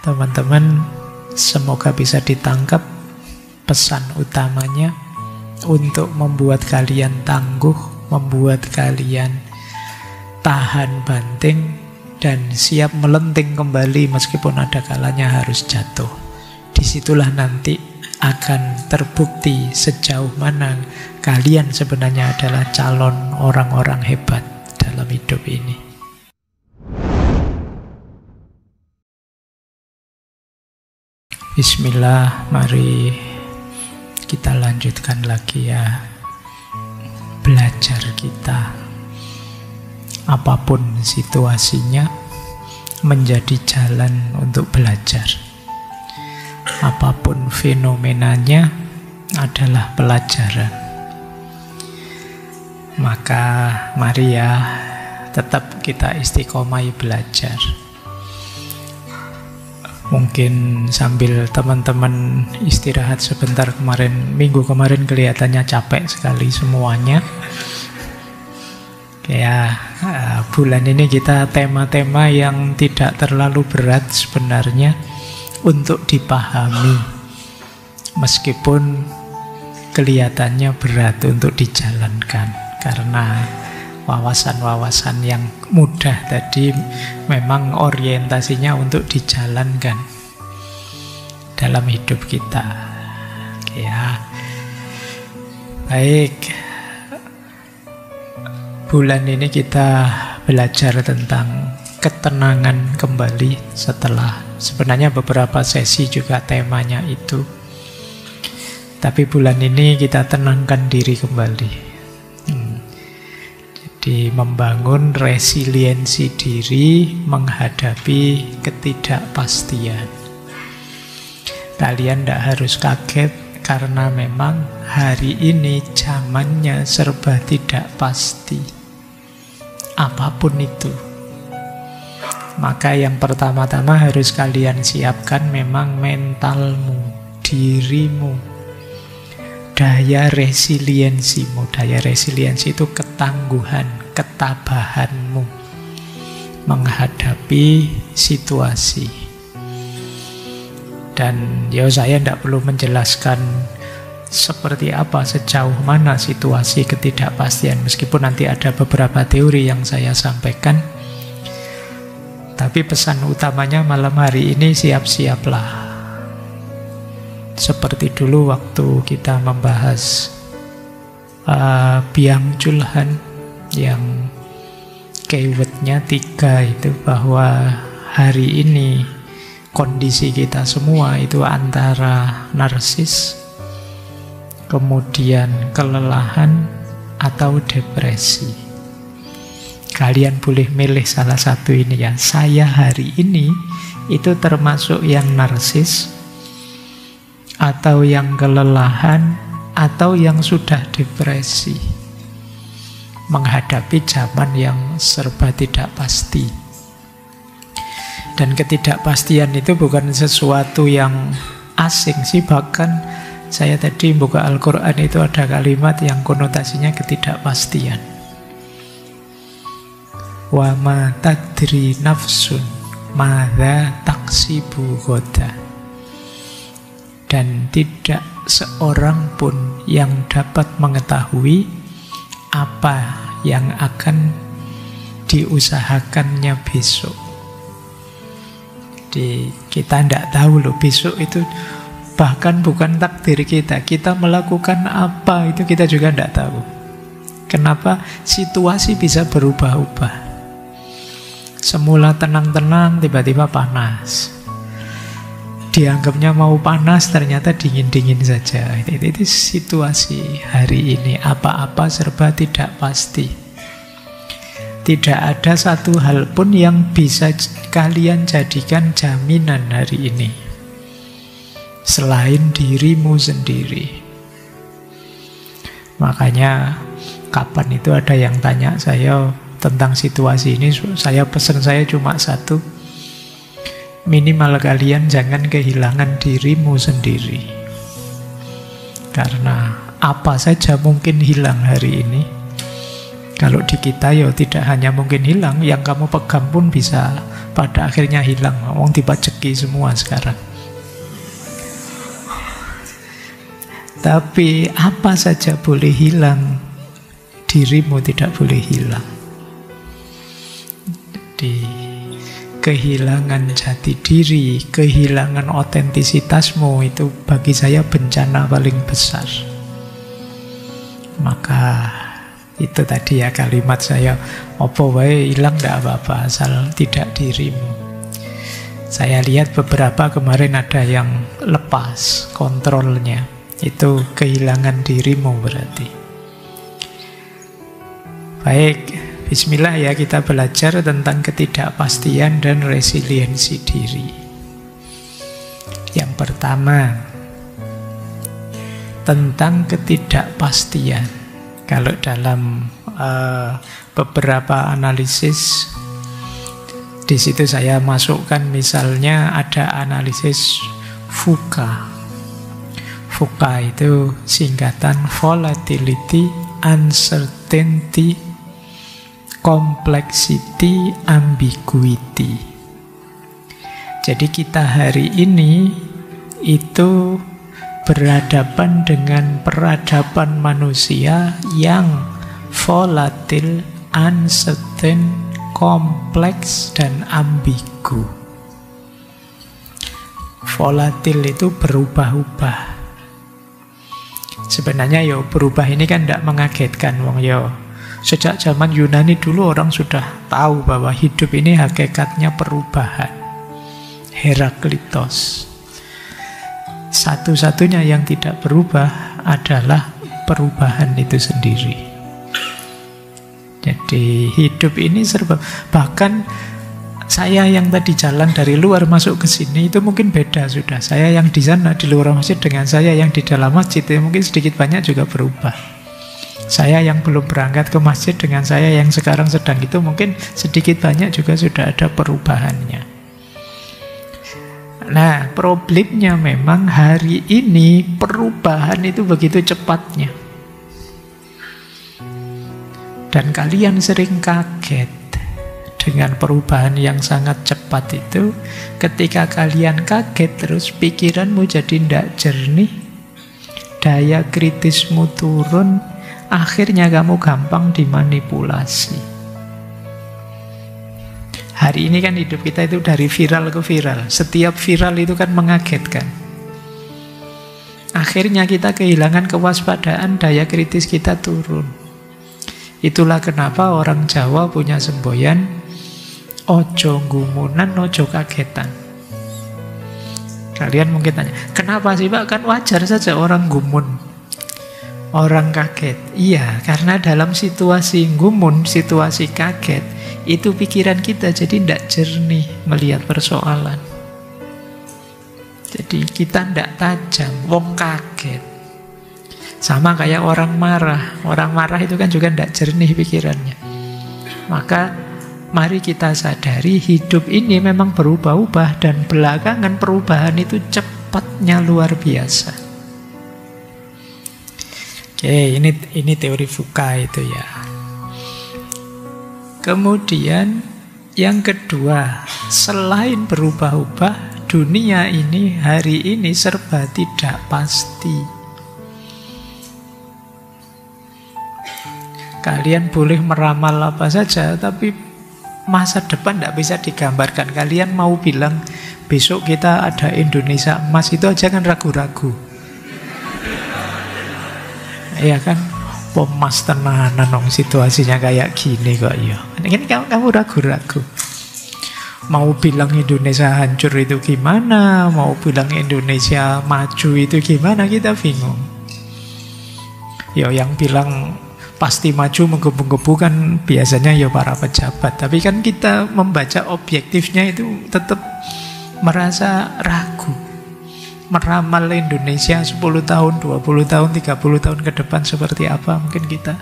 teman-teman semoga bisa ditangkap pesan utamanya untuk membuat kalian tangguh, membuat kalian tahan banting dan siap melenting kembali meskipun ada kalanya harus jatuh. Disitulah nanti akan terbukti sejauh mana kalian sebenarnya adalah calon orang-orang hebat dalam hidup ini. Bismillah, mari kita lanjutkan lagi ya belajar kita. Apapun situasinya menjadi jalan untuk belajar. Apapun fenomenanya adalah pelajaran. Maka mari ya tetap kita istiqomah belajar. Mungkin sambil teman-teman istirahat sebentar minggu kemarin kelihatannya capek sekali semuanya. Ya, bulan ini kita tema-tema yang tidak terlalu berat sebenarnya untuk dipahami. Meskipun kelihatannya berat untuk dijalankan. Karena wawasan-wawasan yang mudah tadi memang orientasinya untuk dijalankan dalam hidup kita. Ya, baik. Bulan ini kita belajar tentang ketenangan kembali setelah sebenarnya beberapa sesi juga temanya itu. Tapi bulan ini kita tenangkan diri kembali. Jadi membangun resiliensi diri menghadapi ketidakpastian. Kalian tidak harus kaget karena memang hari ini zamannya serba tidak pasti. Apapun itu. Maka yang pertama-tama harus kalian siapkan memang mentalmu, dirimu. Daya resiliensimu. Daya resiliensi itu ketangguhan, ketabahanmu menghadapi situasi. Dan ya saya tidak perlu menjelaskan seperti apa, sejauh mana situasi ketidakpastian. Meskipun nanti ada beberapa teori yang saya sampaikan. Tapi pesan utamanya malam hari ini siap-siaplah. Seperti dulu waktu kita membahas Byung Chul Han yang keywordnya 3 itu, bahwa hari ini kondisi kita semua itu antara narsis, kemudian kelelahan, atau depresi. Kalian boleh milih salah satu ini ya. Saya hari ini itu termasuk yang narsis, atau yang kelelahan, atau yang sudah depresi menghadapi zaman yang serba tidak pasti. Dan ketidakpastian itu bukan sesuatu yang asing sih. Bahkan saya tadi buka Al-Quran itu ada kalimat yang konotasinya ketidakpastian. Wa ma tadri nafsun madza taksibu ghadan. Dan tidak seorang pun yang dapat mengetahui apa yang akan diusahakannya besok. Jadi kita tidak tahu loh besok itu. Bahkan bukan takdir kita. Kita melakukan apa itu kita juga tidak tahu. Kenapa? Situasi bisa berubah-ubah. Semula tenang-tenang, tiba-tiba panas. Dianggapnya mau panas, ternyata dingin-dingin saja. Itu situasi hari ini. Apa-apa serba tidak pasti. Tidak ada satu hal pun yang bisa kalian jadikan jaminan hari ini selain dirimu sendiri. Makanya kapan itu ada yang tanya saya tentang situasi ini, pesan saya cuma satu, minimal kalian jangan kehilangan dirimu sendiri. Karena apa saja mungkin hilang hari ini Kalau di kita ya tidak hanya mungkin hilang, yang kamu pegang pun bisa pada akhirnya hilang. Wong dipajeki semua sekarang. Tapi apa saja boleh hilang, dirimu tidak boleh hilang. Jadi kehilangan jati diri, kehilangan otentisitasmu itu bagi saya bencana paling besar. Maka itu tadi ya kalimat saya, opo wae hilang tidak apa-apa asal tidak dirimu. Saya lihat beberapa kemarin ada yang lepas kontrolnya, itu kehilangan dirimu berarti. Baik, bismillah ya, kita belajar tentang ketidakpastian dan resiliensi diri. Yang pertama, tentang ketidakpastian. Kalau dalam beberapa analisis, di situ saya masukkan misalnya ada analisis VUCA. VUCA itu singkatan volatility, uncertainty, complexity, ambiguity. Jadi kita hari ini itu berhadapan dengan peradaban manusia yang volatil, uncertain, kompleks, dan ambigu. Volatil itu berubah-ubah. Sebenarnya yo berubah ini kan tidak mengagetkan, wong yo. Sejak zaman Yunani dulu orang sudah tahu bahwa hidup ini hakikatnya perubahan. Heraklitos. Satu-satunya yang tidak berubah adalah perubahan itu sendiri. Jadi hidup ini serba, bahkan saya yang tadi jalan dari luar masuk ke sini itu mungkin beda sudah. Saya yang di sana di luar masjid dengan saya yang di dalam masjid itu mungkin sedikit banyak juga berubah. Saya yang belum berangkat ke masjid dengan saya yang sekarang sedang itu mungkin sedikit banyak juga sudah ada perubahannya. Nah, problemnya memang hari ini perubahan itu begitu cepatnya. Dan kalian sering kaget dengan perubahan yang sangat cepat itu. Ketika kalian kaget terus pikiranmu jadi tidak jernih, daya kritismu turun, akhirnya kamu gampang dimanipulasi. Hari ini kan hidup kita itu dari viral ke viral. Setiap viral itu kan mengagetkan. Akhirnya kita kehilangan kewaspadaan, daya kritis kita turun. Itulah kenapa orang Jawa punya semboyan, ojo gumunan, ojo kagetan. Kalian mungkin tanya, kenapa sih Pak? Kan wajar saja orang gumun, orang kaget. Iya, karena dalam situasi gumun, situasi kaget, itu pikiran kita jadi tidak jernih melihat persoalan. Jadi kita tidak tajam, wong kaget. Sama kayak orang marah. Orang marah itu kan juga tidak jernih pikirannya. Maka mari kita sadari hidup ini memang berubah-ubah, dan belakangan perubahan itu cepatnya luar biasa. Oke, ini teori VUCA itu ya. Kemudian yang kedua, selain berubah-ubah, dunia ini hari ini serba tidak pasti. Kalian boleh meramal apa saja, tapi masa depan tidak bisa digambarkan. Kalian mau bilang besok kita ada Indonesia emas, itu aja kan ragu-ragu. Iya kan? Pemas tenanan dong situasinya kayak gini kok ya. Ini kamu ragu-ragu. Mau bilang Indonesia hancur itu gimana? Mau bilang Indonesia maju itu gimana? Kita bingung. Ya yang bilang pasti maju menggebu-gebu kan biasanya ya para pejabat. Tapi kan kita membaca objektifnya itu tetap merasa ragu. Meramal Indonesia 10 tahun, 20 tahun, 30 tahun ke depan seperti apa, mungkin kita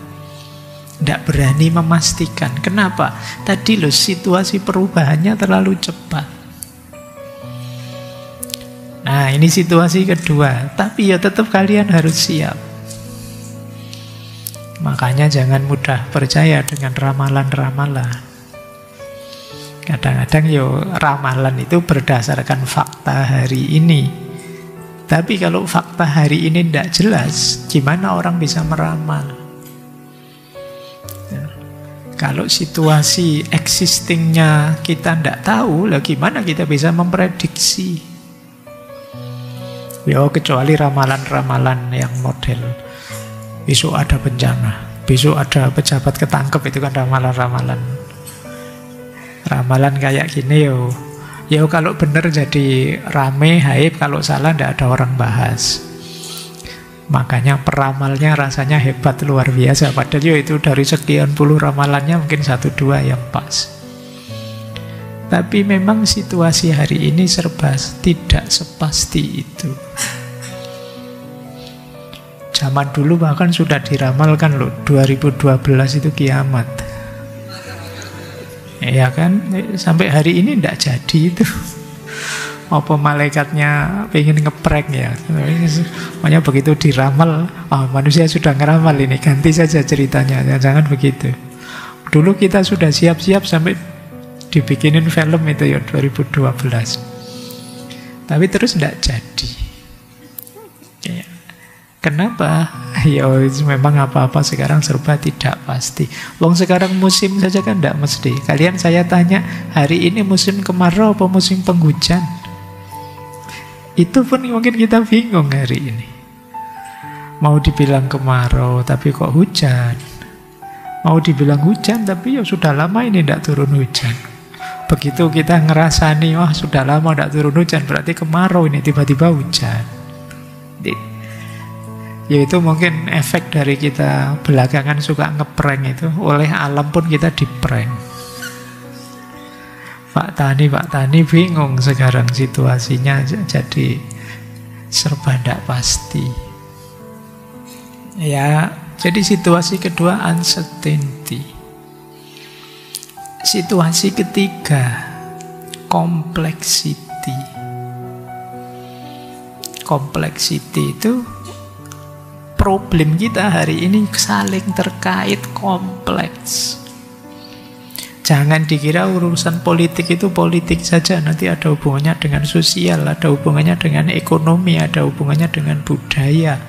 tidak berani memastikan. Kenapa? Tadi loh situasi perubahannya terlalu cepat. Nah ini situasi kedua. Tapi ya tetap kalian harus siap. Makanya jangan mudah percaya dengan ramalan-ramalan. Kadang-kadang ramalan itu berdasarkan fakta hari ini. Tapi kalau fakta hari ini tidak jelas, gimana orang bisa meramal? Kalau situasi existingnya kita tidak tahu, lah gimana kita bisa memprediksi? Kecuali ramalan-ramalan yang model besok ada bencana, besok ada pejabat ketangkep, itu kan ramalan-ramalan. Ramalan kayak gini kalau benar jadi rame, hype, kalau salah tidak ada orang bahas. Makanya peramalnya rasanya hebat, luar biasa. Padahal itu dari sekian puluh ramalannya mungkin 1-2 yang pas. Tapi memang situasi hari ini serba tidak sepasti itu. Zaman dulu bahkan sudah diramalkan loh, 2012 itu kiamat. Ya kan, sampai hari ini tidak jadi itu. Apa malaikatnya pengen ngeprank ya? Makanya begitu diramal, manusia sudah ngeramal ini, ganti saja ceritanya. Jangan begitu. Dulu kita sudah siap-siap sampai dibikinin film itu ya 2012. Tapi terus tidak jadi. Ya. Kenapa? Ya memang apa-apa sekarang serba tidak pasti. Wong sekarang musim saja kan tidak mesti. Kalian saya tanya, hari ini musim kemarau apa musim penghujan? Itu pun mungkin kita bingung hari ini. Mau dibilang kemarau tapi kok hujan. Mau dibilang hujan tapi ya sudah lama ini tidak turun hujan. Begitu kita ngerasani, wah sudah lama tidak turun hujan, berarti kemarau ini tiba-tiba hujan. Ya itu mungkin efek dari kita belakangan suka ngeprank itu. Oleh alam pun kita diprank. Pak Tani bingung sekarang situasinya, jadi serba tidak pasti. Ya, jadi situasi kedua uncertainty. Situasi ketiga complexity. Complexity itu problem kita hari ini saling terkait, kompleks. Jangan dikira urusan politik itu politik saja, nanti ada hubungannya dengan sosial, ada hubungannya dengan ekonomi, ada hubungannya dengan budaya,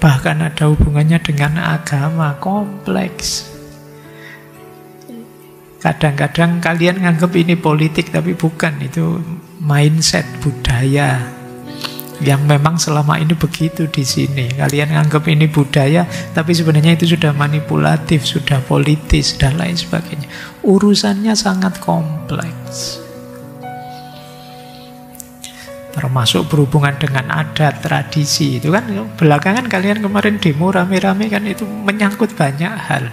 bahkan ada hubungannya dengan agama, kompleks. Kadang-kadang kalian nganggap ini politik, tapi bukan, itu mindset budaya yang memang selama ini begitu di sini. Kalian nganggap ini budaya, tapi sebenarnya itu sudah manipulatif, sudah politis, dan lain sebagainya. Urusannya sangat kompleks. Termasuk berhubungan dengan adat, tradisi. Itu kan belakangan kalian kemarin demo rame-rame kan, itu menyangkut banyak hal.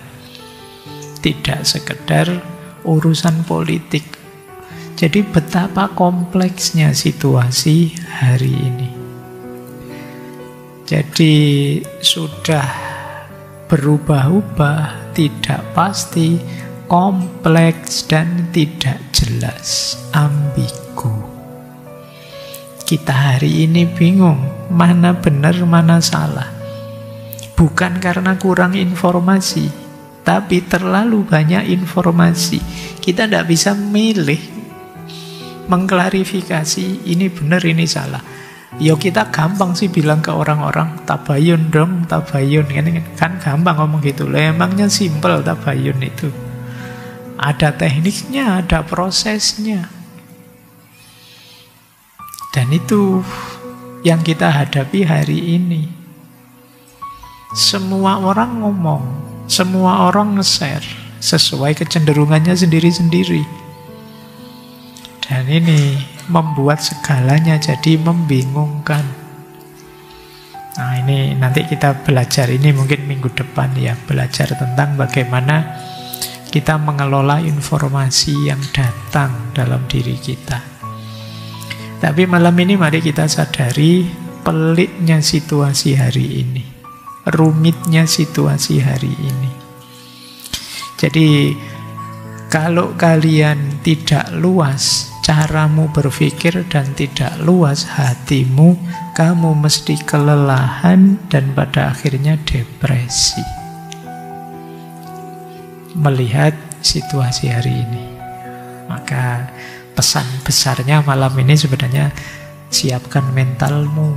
Tidak sekedar urusan politik. Jadi betapa kompleksnya situasi hari ini. Jadi sudah berubah-ubah, tidak pasti, kompleks dan tidak jelas, ambigu. Kita hari ini bingung mana benar, mana salah. Bukan karena kurang informasi, tapi terlalu banyak informasi. Kita tidak bisa milih, mengklarifikasi ini benar, ini salah. Ya kita gampang sih bilang ke orang-orang, tabayun dong, tabayun. Kan gampang ngomong gitu. Lah emangnya simpel tabayun itu. Ada tekniknya, ada prosesnya. Dan itu yang kita hadapi hari ini. Semua orang ngomong, semua orang nge-share sesuai kecenderungannya sendiri-sendiri. Dan ini membuat segalanya jadi membingungkan. Nah ini nanti kita belajar ini mungkin minggu depan ya. Belajar tentang bagaimana kita mengelola informasi yang datang dalam diri kita. Tapi malam ini mari kita sadari peliknya situasi hari ini. Rumitnya situasi hari ini. Jadi kalau kalian tidak luas caramu berpikir dan tidak luas hatimu, kamu mesti kelelahan dan pada akhirnya depresi melihat situasi hari ini. Maka pesan besarnya malam ini sebenarnya siapkan mentalmu.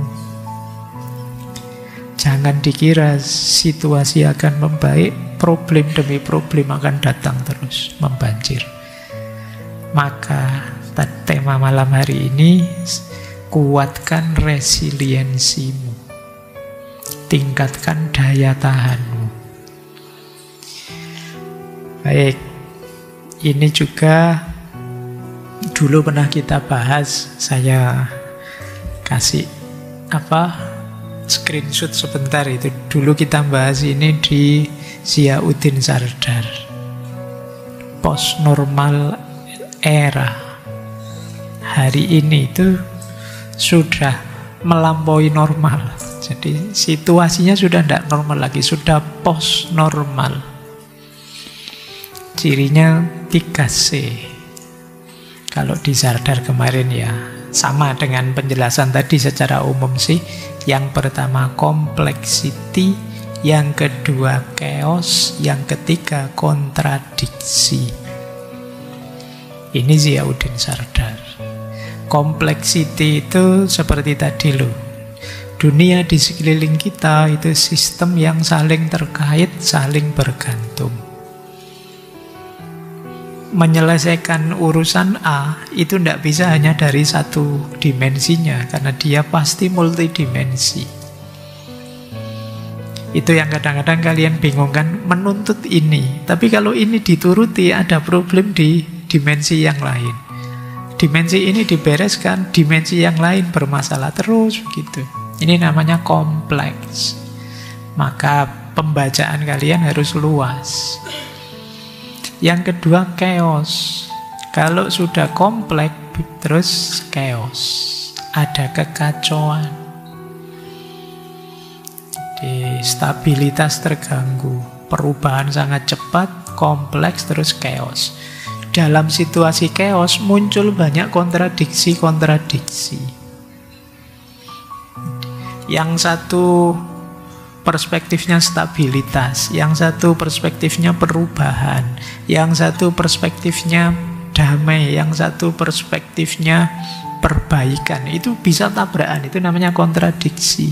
Jangan dikira situasi akan membaik, problem demi problem akan datang terus, membanjir. Maka tema malam hari ini, kuatkan resiliensimu, tingkatkan daya tahanmu. Baik, ini juga dulu pernah kita bahas, saya kasih screenshot sebentar itu. Dulu kita bahas ini di Ziauddin Sardar, post normal era. Hari ini itu sudah melampaui normal. Jadi situasinya sudah tidak normal lagi, sudah post normal. Cirinya 3C. Kalau di Sardar kemarin ya sama dengan penjelasan tadi secara umum sih. Yang pertama complexity, yang kedua chaos, yang ketiga kontradiksi. Ini Ziauddin Sardar. Complexity itu seperti tadi loh. Dunia di sekeliling kita itu sistem yang saling terkait, saling bergantung. Menyelesaikan urusan A itu tidak bisa hanya dari satu dimensinya, karena dia pasti multidimensi. Itu yang kadang-kadang kalian bingung kan, menuntut ini, tapi kalau ini dituruti ada problem di dimensi yang lain. Dimensi ini dibereskan, dimensi yang lain bermasalah terus begitu. Ini namanya kompleks. Maka pembacaan kalian harus luas. Yang kedua chaos. Kalau sudah kompleks terus chaos, ada kekacauan, di stabilitas terganggu, perubahan sangat cepat, kompleks terus chaos. Dalam situasi chaos muncul banyak kontradiksi-kontradiksi. Yang satu perspektifnya stabilitas, yang satu perspektifnya perubahan, yang satu perspektifnya damai, yang satu perspektifnya perbaikan. Itu bisa tabrakan, itu namanya kontradiksi.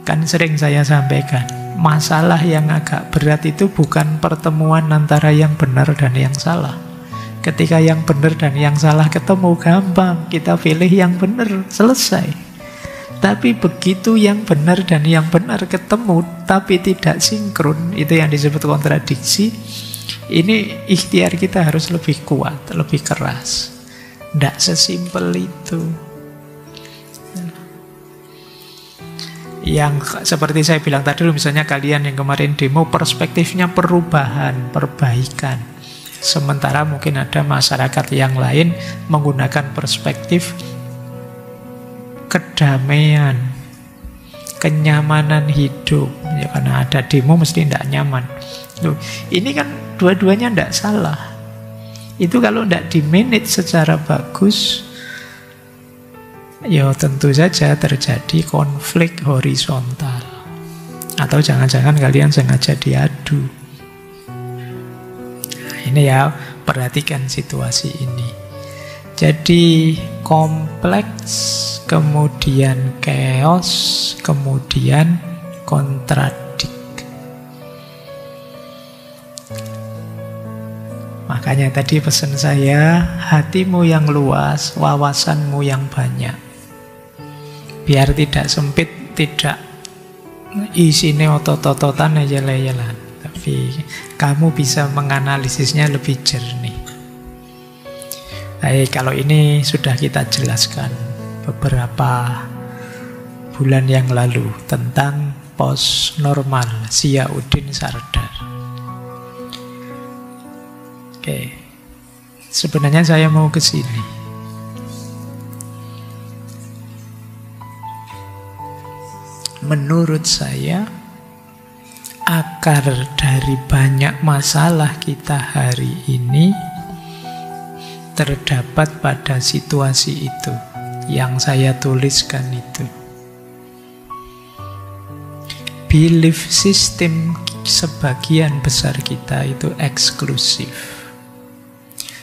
Kan sering saya sampaikan, masalah yang agak berat itu bukan pertemuan antara yang benar dan yang salah. Ketika yang benar dan yang salah ketemu, gampang, kita pilih yang benar, selesai. Tapi begitu yang benar dan yang benar ketemu tapi tidak sinkron, itu yang disebut kontradiksi. Ini ikhtiar kita harus lebih kuat, lebih keras. Tidak sesimpel itu. Yang seperti saya bilang tadi, misalnya kalian yang kemarin demo, perspektifnya perubahan, perbaikan. Sementara mungkin ada masyarakat yang lain menggunakan perspektif kedamaian, kenyamanan hidup. Ya, karena ada demo mesti tidak nyaman. Loh, ini kan dua-duanya tidak salah. Itu kalau tidak di-manage secara bagus, ya tentu saja terjadi konflik horizontal. Atau jangan-jangan kalian sengaja diadu. Nah, ini ya, perhatikan situasi ini. Jadi kompleks, kemudian chaos, kemudian kontradik. Makanya tadi pesan saya, hatimu yang luas, wawasanmu yang banyak. Biar tidak sempit, tidak isinya otot-ototan aja leyelan. Tapi kamu bisa menganalisisnya lebih jernih. Baik, kalau ini sudah kita jelaskan beberapa bulan yang lalu tentang post normal Ziauddin Sardar. Oke, sebenarnya saya mau ke sini. Menurut saya, akar dari banyak masalah kita hari ini terdapat pada situasi itu yang saya tuliskan itu. Belief system sebagian besar kita itu eksklusif.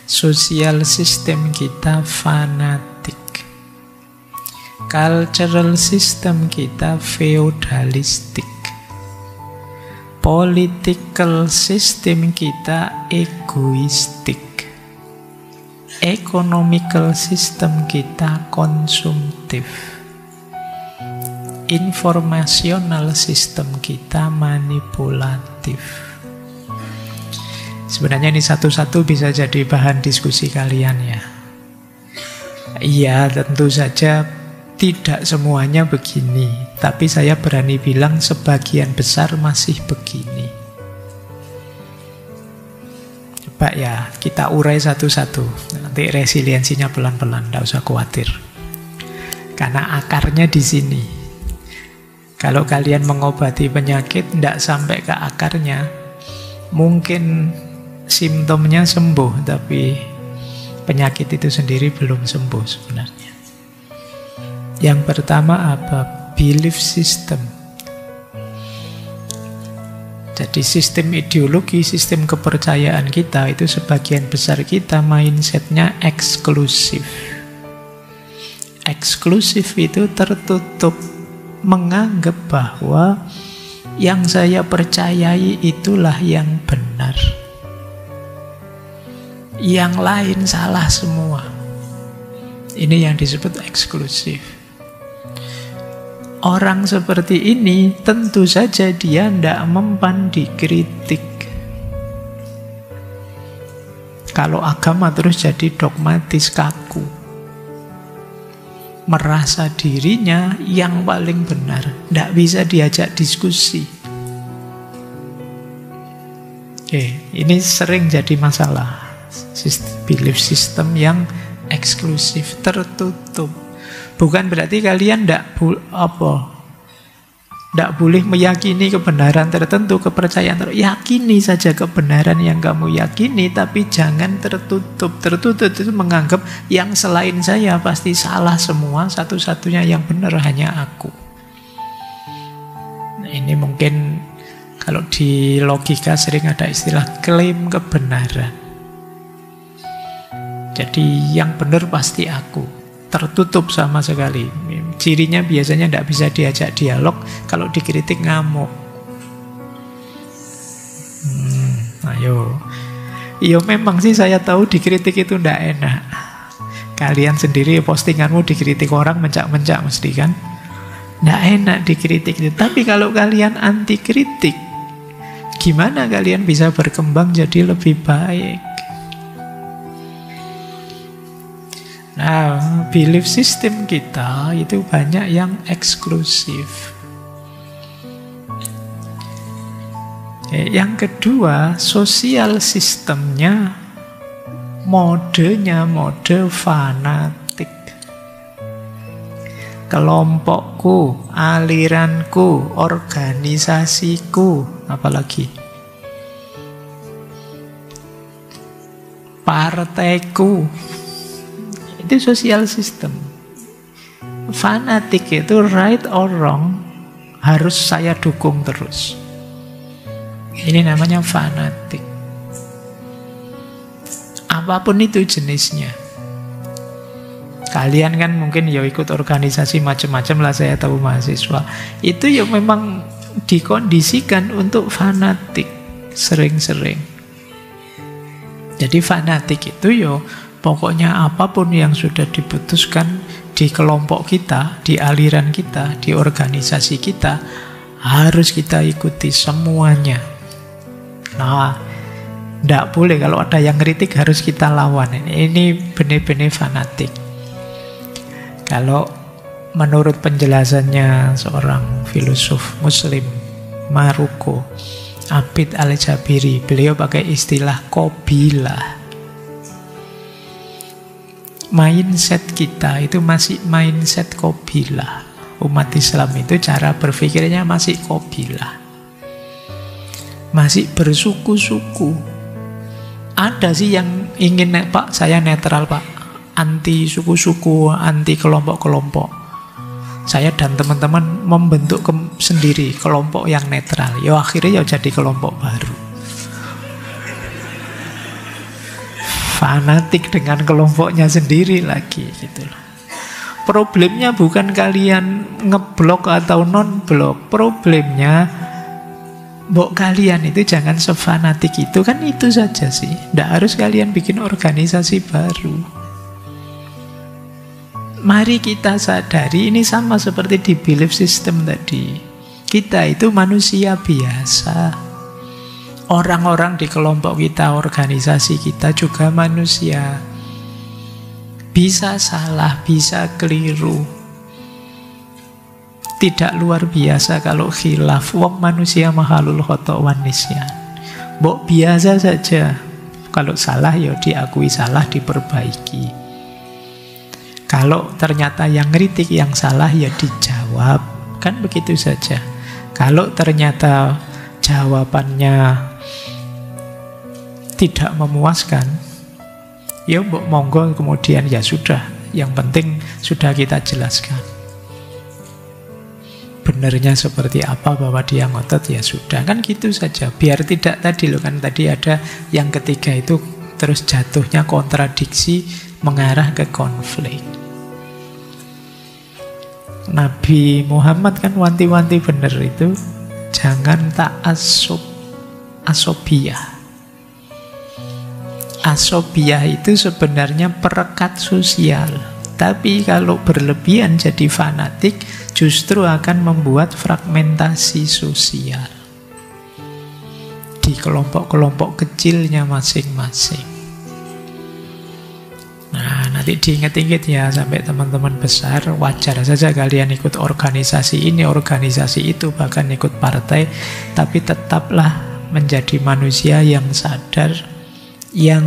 Sosial system kita fanatik. Cultural system kita feodalistik. Political system kita egoistik. Economical system kita konsumtif. Informational system kita manipulatif. Sebenarnya ini satu-satu bisa jadi bahan diskusi kalian ya. Iya, tentu saja tidak semuanya begini, tapi saya berani bilang sebagian besar masih begini. Coba ya, kita urai satu-satu. Nanti resiliensinya pelan-pelan, tidak usah khawatir. Karena akarnya di sini. Kalau kalian mengobati penyakit, tidak sampai ke akarnya. Mungkin simptomnya sembuh, tapi penyakit itu sendiri belum sembuh sebenarnya. Yang pertama apa? Belief system. Jadi sistem ideologi, sistem kepercayaan kita itu sebagian besar kita mindsetnya eksklusif. Eksklusif itu tertutup, menganggap bahwa yang saya percayai itulah yang benar. Yang lain salah semua. Ini yang disebut eksklusif. Orang seperti ini tentu saja dia tidak mempan dikritik. Kalau agama terus jadi dogmatis, kaku. Merasa dirinya yang paling benar, tidak bisa diajak diskusi. Ini sering jadi masalah. Belief system yang eksklusif, tertutup. Bukan berarti kalian tidak boleh meyakini kebenaran tertentu, kepercayaan tertentu. Yakini saja kebenaran yang kamu yakini, tapi jangan tertutup. Tertutup itu menganggap yang selain saya pasti salah semua, satu-satunya yang benar hanya aku. Nah, ini mungkin kalau di logika sering ada istilah klaim kebenaran. Jadi yang benar pasti aku. Tertutup sama sekali. Cirinya biasanya tidak bisa diajak dialog, kalau dikritik ngamuk. Ayo. Ya memang sih saya tahu dikritik itu tidak enak. Kalian sendiri postinganmu dikritik orang mencak-mencak mesti kan? Tidak enak dikritik itu. Tapi kalau kalian anti kritik, gimana kalian bisa berkembang jadi lebih baik? Nah, belief system kita itu banyak yang eksklusif. Yang kedua, sosial sistemnya, modenya mode fanatik. Kelompokku, aliranku, organisasiku, apalagi partaiku. Itu sosial system. Fanatik itu right or wrong harus saya dukung terus. Ini namanya fanatik. Apapun itu jenisnya. Kalian kan mungkin ya ikut organisasi macam-macam lah, saya tahu mahasiswa. Itu ya memang dikondisikan untuk fanatik sering-sering. Jadi fanatik itu ya pokoknya apapun yang sudah diputuskan di kelompok kita, di aliran kita, di organisasi kita, harus kita ikuti semuanya. Nah, tidak boleh kalau ada yang kritik harus kita lawan. Ini benar-benar fanatik. Kalau menurut penjelasannya seorang filosof Muslim Maroko, Abid Al-Jabiri, beliau pakai istilah qabilah. Mindset kita itu masih mindset qabilah. Umat Islam itu cara berpikirnya masih qabilah. Masih bersuku-suku. Ada sih yang ingin, Pak, saya netral, Pak, anti suku-suku, anti kelompok-kelompok. Saya dan teman-teman membentuk sendiri kelompok yang netral. Ya akhirnya ya jadi kelompok baru. Fanatik dengan kelompoknya sendiri lagi gitu loh. Problemnya bukan kalian ngeblok atau non-blok. Problemnya mbok kalian itu jangan sefanatik itu. Kan itu saja sih. Tidak harus kalian bikin organisasi baru. Mari kita sadari, ini sama seperti di belief system tadi. Kita itu manusia biasa. Orang-orang di kelompok kita, organisasi kita juga manusia. Bisa salah, bisa keliru. Tidak luar biasa kalau khilaf. Wong manusia mahalul khoto' wan nisyan. Mbok biasa saja. Kalau salah ya diakui salah, diperbaiki. Kalau ternyata yang ngeritik yang salah ya dijawab. Kan begitu saja. Kalau ternyata jawabannya tidak memuaskan, ya mbok monggo kemudian ya sudah. Yang penting sudah kita jelaskan. Benernya seperti apa, bahwa dia ngotot ya sudah. Kan gitu saja. Biar tidak tadi loh, kan tadi ada yang ketiga itu terus jatuhnya kontradiksi mengarah ke konflik. Nabi Muhammad kan wanti-wanti bener itu, jangan ta'assub, asobiyah. Asobiyah itu sebenarnya perekat sosial. Tapi kalau berlebihan jadi fanatik, justru akan membuat fragmentasi sosial di kelompok-kelompok kecilnya masing-masing. Nah, nanti diingat-ingat ya sampai teman-teman besar, wajar saja kalian ikut organisasi ini, organisasi itu, bahkan ikut partai, tapi tetaplah menjadi manusia yang sadar, yang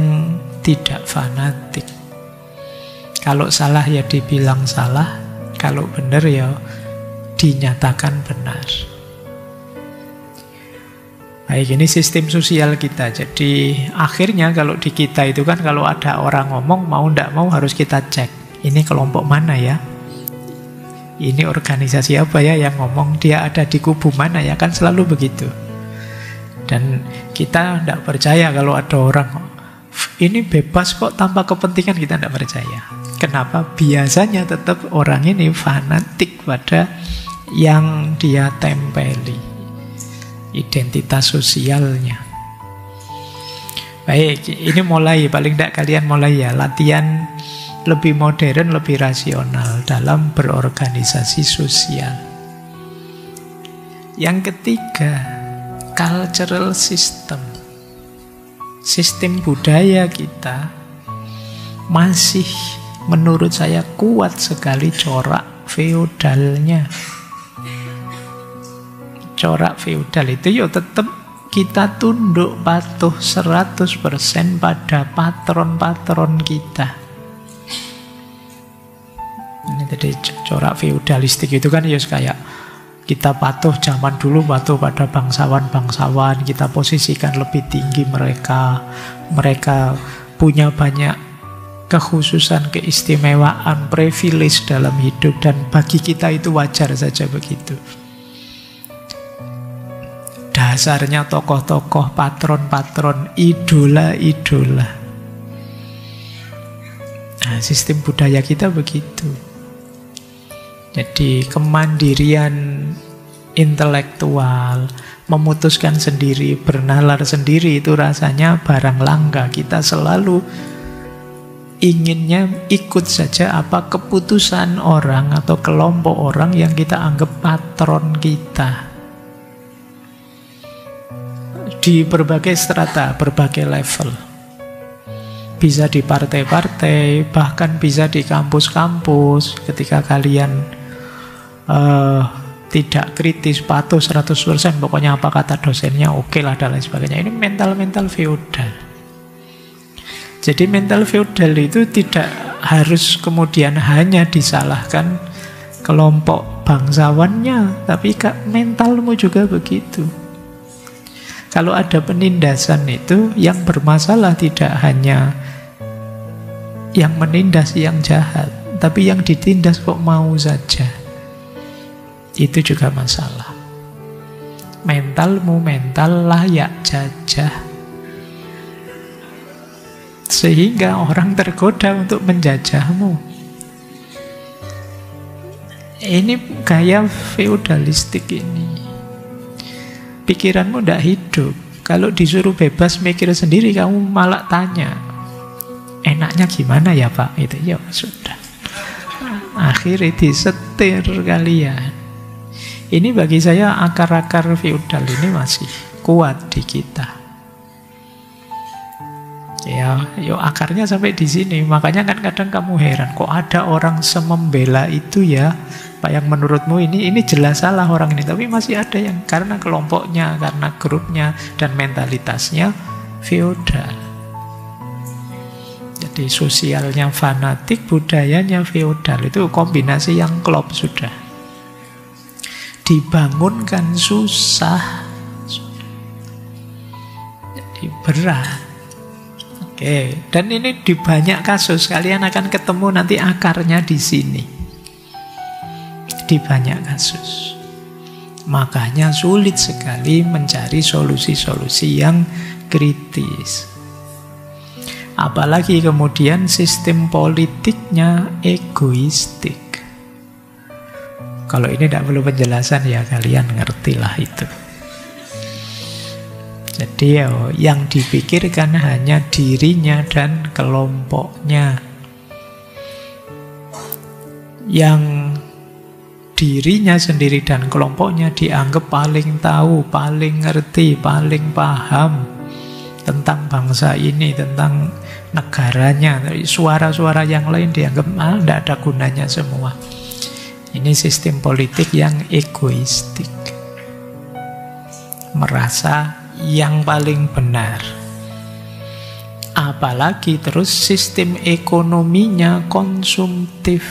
tidak fanatik. Kalau salah ya dibilang salah, kalau benar ya dinyatakan benar. Baik, ini sistem sosial kita. Jadi akhirnya kalau di kita itu kan kalau ada orang ngomong, mau ndak mau harus kita cek. Ini kelompok mana ya? Ini organisasi apa ya yang ngomong? Dia ada di kubu mana ya? Kan selalu begitu. Dan kita ndak percaya kalau ada orang ini bebas kok tanpa kepentingan, kita ndak percaya. Kenapa? Biasanya tetap orang ini fanatik pada yang dia tempeli, identitas sosialnya. Baik, ini mulai, paling tidak kalian mulai ya, latihan lebih modern, lebih rasional dalam berorganisasi sosial. Yang ketiga, cultural system. Sistem budaya kita masih menurut saya kuat sekali corak feodalnya. Corak feodal itu ya tetap kita tunduk patuh 100% pada patron-patron kita. Ini tadi corak feodalistik itu kan ya kayak kita patuh zaman dulu, patuh pada bangsawan-bangsawan, kita posisikan lebih tinggi mereka. Mereka punya banyak kekhususan, keistimewaan, privilege dalam hidup, dan bagi kita itu wajar saja begitu. Dasarnya tokoh-tokoh, patron-patron, idola-idola. Nah, sistem budaya kita begitu. Jadi kemandirian intelektual, memutuskan sendiri, bernalar sendiri, itu rasanya barang langka. Kita selalu inginnya ikut saja apa keputusan orang atau kelompok orang yang kita anggap patron kita. Di berbagai strata, berbagai level. Bisa di partai-partai, bahkan bisa di kampus-kampus. Ketika kalian tidak kritis, patuh 100%, pokoknya apa kata dosennya oke lah, dan lain sebagainya. Ini mental-mental feodal. Jadi mental feodal itu tidak harus kemudian hanya disalahkan kelompok bangsawannya, tapi mentalmu juga begitu. Kalau ada penindasan itu, yang bermasalah tidak hanya yang menindas yang jahat, tapi yang ditindas kok mau saja. Itu juga masalah. Mentalmu mental layak jajah, sehingga orang tergoda untuk menjajahmu. Ini gaya feudalistik ini. Pikiranmu tidak hidup. Kalau disuruh bebas mikir sendiri, kamu malah tanya, enaknya gimana ya Pak? Itu ya sudah. Akhirnya disetir kalian. Ini bagi saya akar-akar feudal ini masih kuat di kita. Ya, yuk akarnya sampai di sini. Makanya kan kadang kamu heran, kok ada orang semembela itu ya? Pak, yang menurutmu ini jelas salah orang ini, tapi masih ada yang karena kelompoknya, karena grupnya dan mentalitasnya feodal. Jadi sosialnya fanatik, budayanya feodal. Itu kombinasi yang klop sudah. Dibangunkan susah, jadi berat. Oke, dan ini di banyak kasus kalian akan ketemu nanti akarnya di sini. Di banyak kasus. Makanya sulit sekali mencari solusi-solusi yang kritis. Apalagi kemudian sistem politiknya egoistik. Kalau ini tidak perlu penjelasan ya, kalian ngertilah itu. Jadi yang dipikirkan hanya dirinya dan kelompoknya. Yang dirinya sendiri dan kelompoknya dianggap paling tahu, paling ngerti, paling paham tentang bangsa ini, tentang negaranya. Suara-suara yang lain dianggap tidak ada gunanya semua. Ini sistem politik yang egoistik, merasa yang paling benar. Apalagi terus sistem ekonominya konsumtif,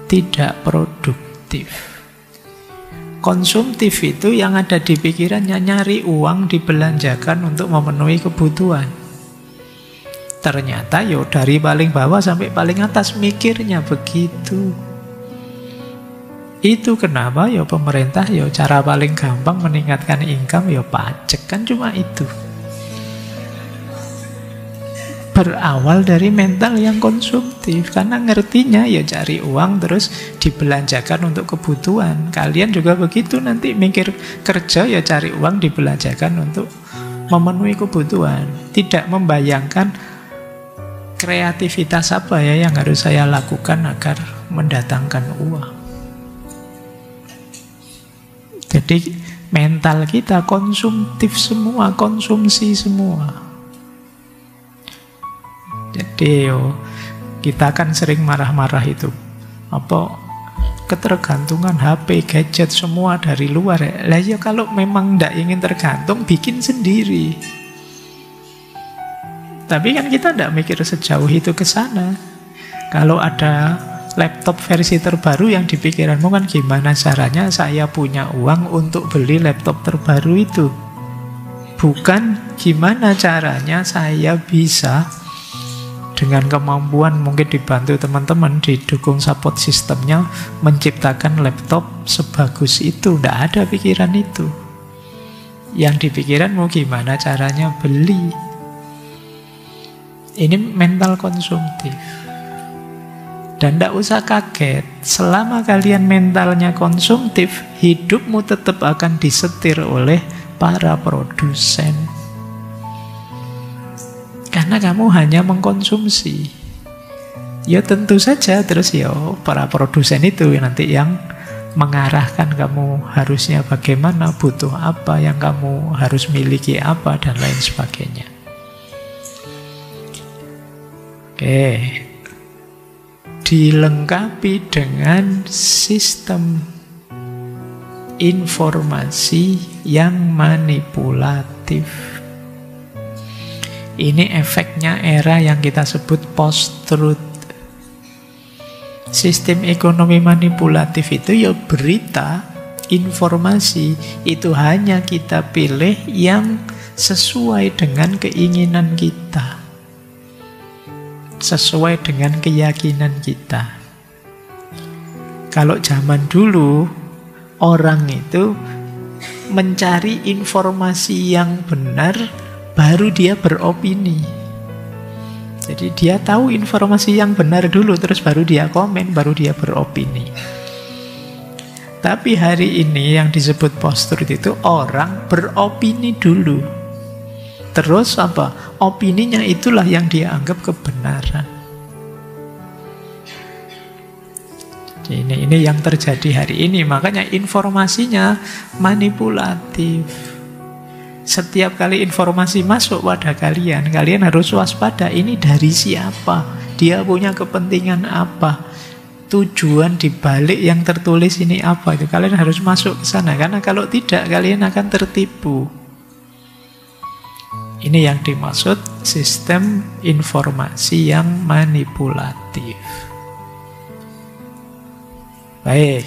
tidak produktif. Konsumtif itu yang ada di pikirannya nyari uang dibelanjakan untuk memenuhi kebutuhan. Ternyata dari paling bawah sampai paling atas mikirnya begitu. Itu kenapa pemerintah cara paling gampang meningkatkan income pajak, kan cuma itu. Berawal dari mental yang konsumtif, karena ngertinya cari uang terus dibelanjakan untuk kebutuhan. Kalian juga begitu, nanti mikir kerja cari uang dibelanjakan untuk memenuhi kebutuhan. Tidak membayangkan kreativitas apa yang harus saya lakukan agar mendatangkan uang. Jadi mental kita konsumtif semua, konsumsi semua. Jadi kita kan sering marah-marah itu. Ketergantungan HP, gadget semua dari luar. Lah kalau memang tidak ingin tergantung, bikin sendiri. Tapi kan kita tidak mikir sejauh itu ke sana. Kalau ada laptop versi terbaru yang di pikiranmu kan gimana caranya saya punya uang untuk beli laptop terbaru itu. Bukan gimana caranya saya bisa dengan kemampuan mungkin dibantu teman-teman, didukung support sistemnya, menciptakan laptop sebagus itu. Tidak ada pikiran itu. Yang dipikiranmu gimana caranya beli. Ini mental konsumtif. Dan tidak usah kaget, selama kalian mentalnya konsumtif, hidupmu tetap akan disetir oleh para produsen. Karena kamu hanya mengkonsumsi. Tentu saja terus para produsen itu nanti yang mengarahkan kamu harusnya bagaimana, butuh apa, yang kamu harus miliki apa, dan lain sebagainya. Oke. Dilengkapi dengan sistem informasi yang manipulatif. Ini efeknya era yang kita sebut post-truth. Sistem ekonomi manipulatif itu berita, informasi, itu hanya kita pilih yang sesuai dengan keinginan kita. sesuai dengan keyakinan kita. Kalau zaman dulu, orang itu mencari informasi yang benar, baru dia beropini. Jadi dia tahu informasi yang benar dulu, terus baru dia komen, baru dia beropini. Tapi hari ini yang disebut post-truth itu orang beropini dulu. Terus apa? Opininya itulah yang dia anggap kebenaran. Ini yang terjadi hari ini. Makanya informasinya manipulatif. Setiap kali informasi masuk pada kalian, kalian harus waspada. Ini dari siapa? Dia punya kepentingan apa? Tujuan dibalik yang tertulis ini apa? Itu kalian harus masuk ke sana. Karena kalau tidak, kalian akan tertipu. Ini yang dimaksud sistem informasi yang manipulatif. Baik,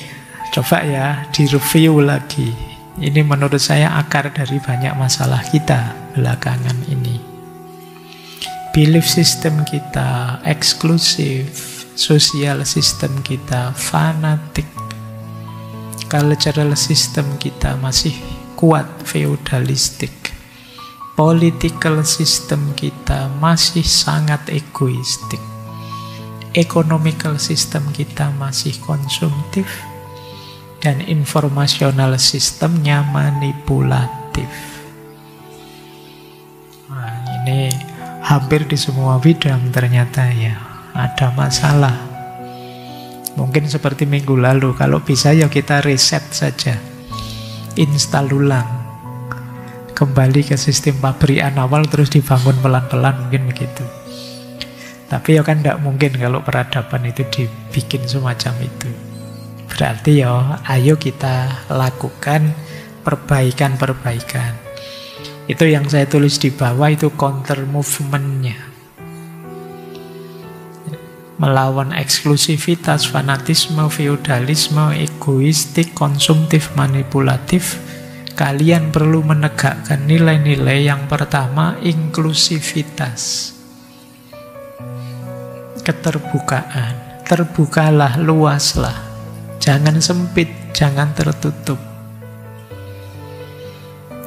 coba ya direview lagi. Ini menurut saya akar dari banyak masalah kita belakangan ini. Belief system kita eksklusif, sosial system kita fanatik, cultural system kita masih kuat feudalistik, political system kita masih sangat egoistik, economical system kita masih konsumtif, dan informational sistemnya manipulatif. Nah, ini hampir di semua bidang ternyata ya ada masalah. Mungkin seperti minggu lalu, kalau bisa ya kita reset saja, install ulang, kembali ke sistem pabrikan awal terus dibangun pelan-pelan, mungkin begitu. Tapi ya kan tidak mungkin kalau peradaban itu dibikin semacam itu. Berarti ya ayo kita lakukan perbaikan-perbaikan. Itu yang saya tulis di bawah, itu counter movement-nya. Melawan eksklusivitas, fanatisme, feudalisme, egoistik, konsumtif, manipulatif, kalian perlu menegakkan nilai-nilai. Yang pertama, inklusivitas, keterbukaan. Terbukalah, luaslah, jangan sempit, jangan tertutup.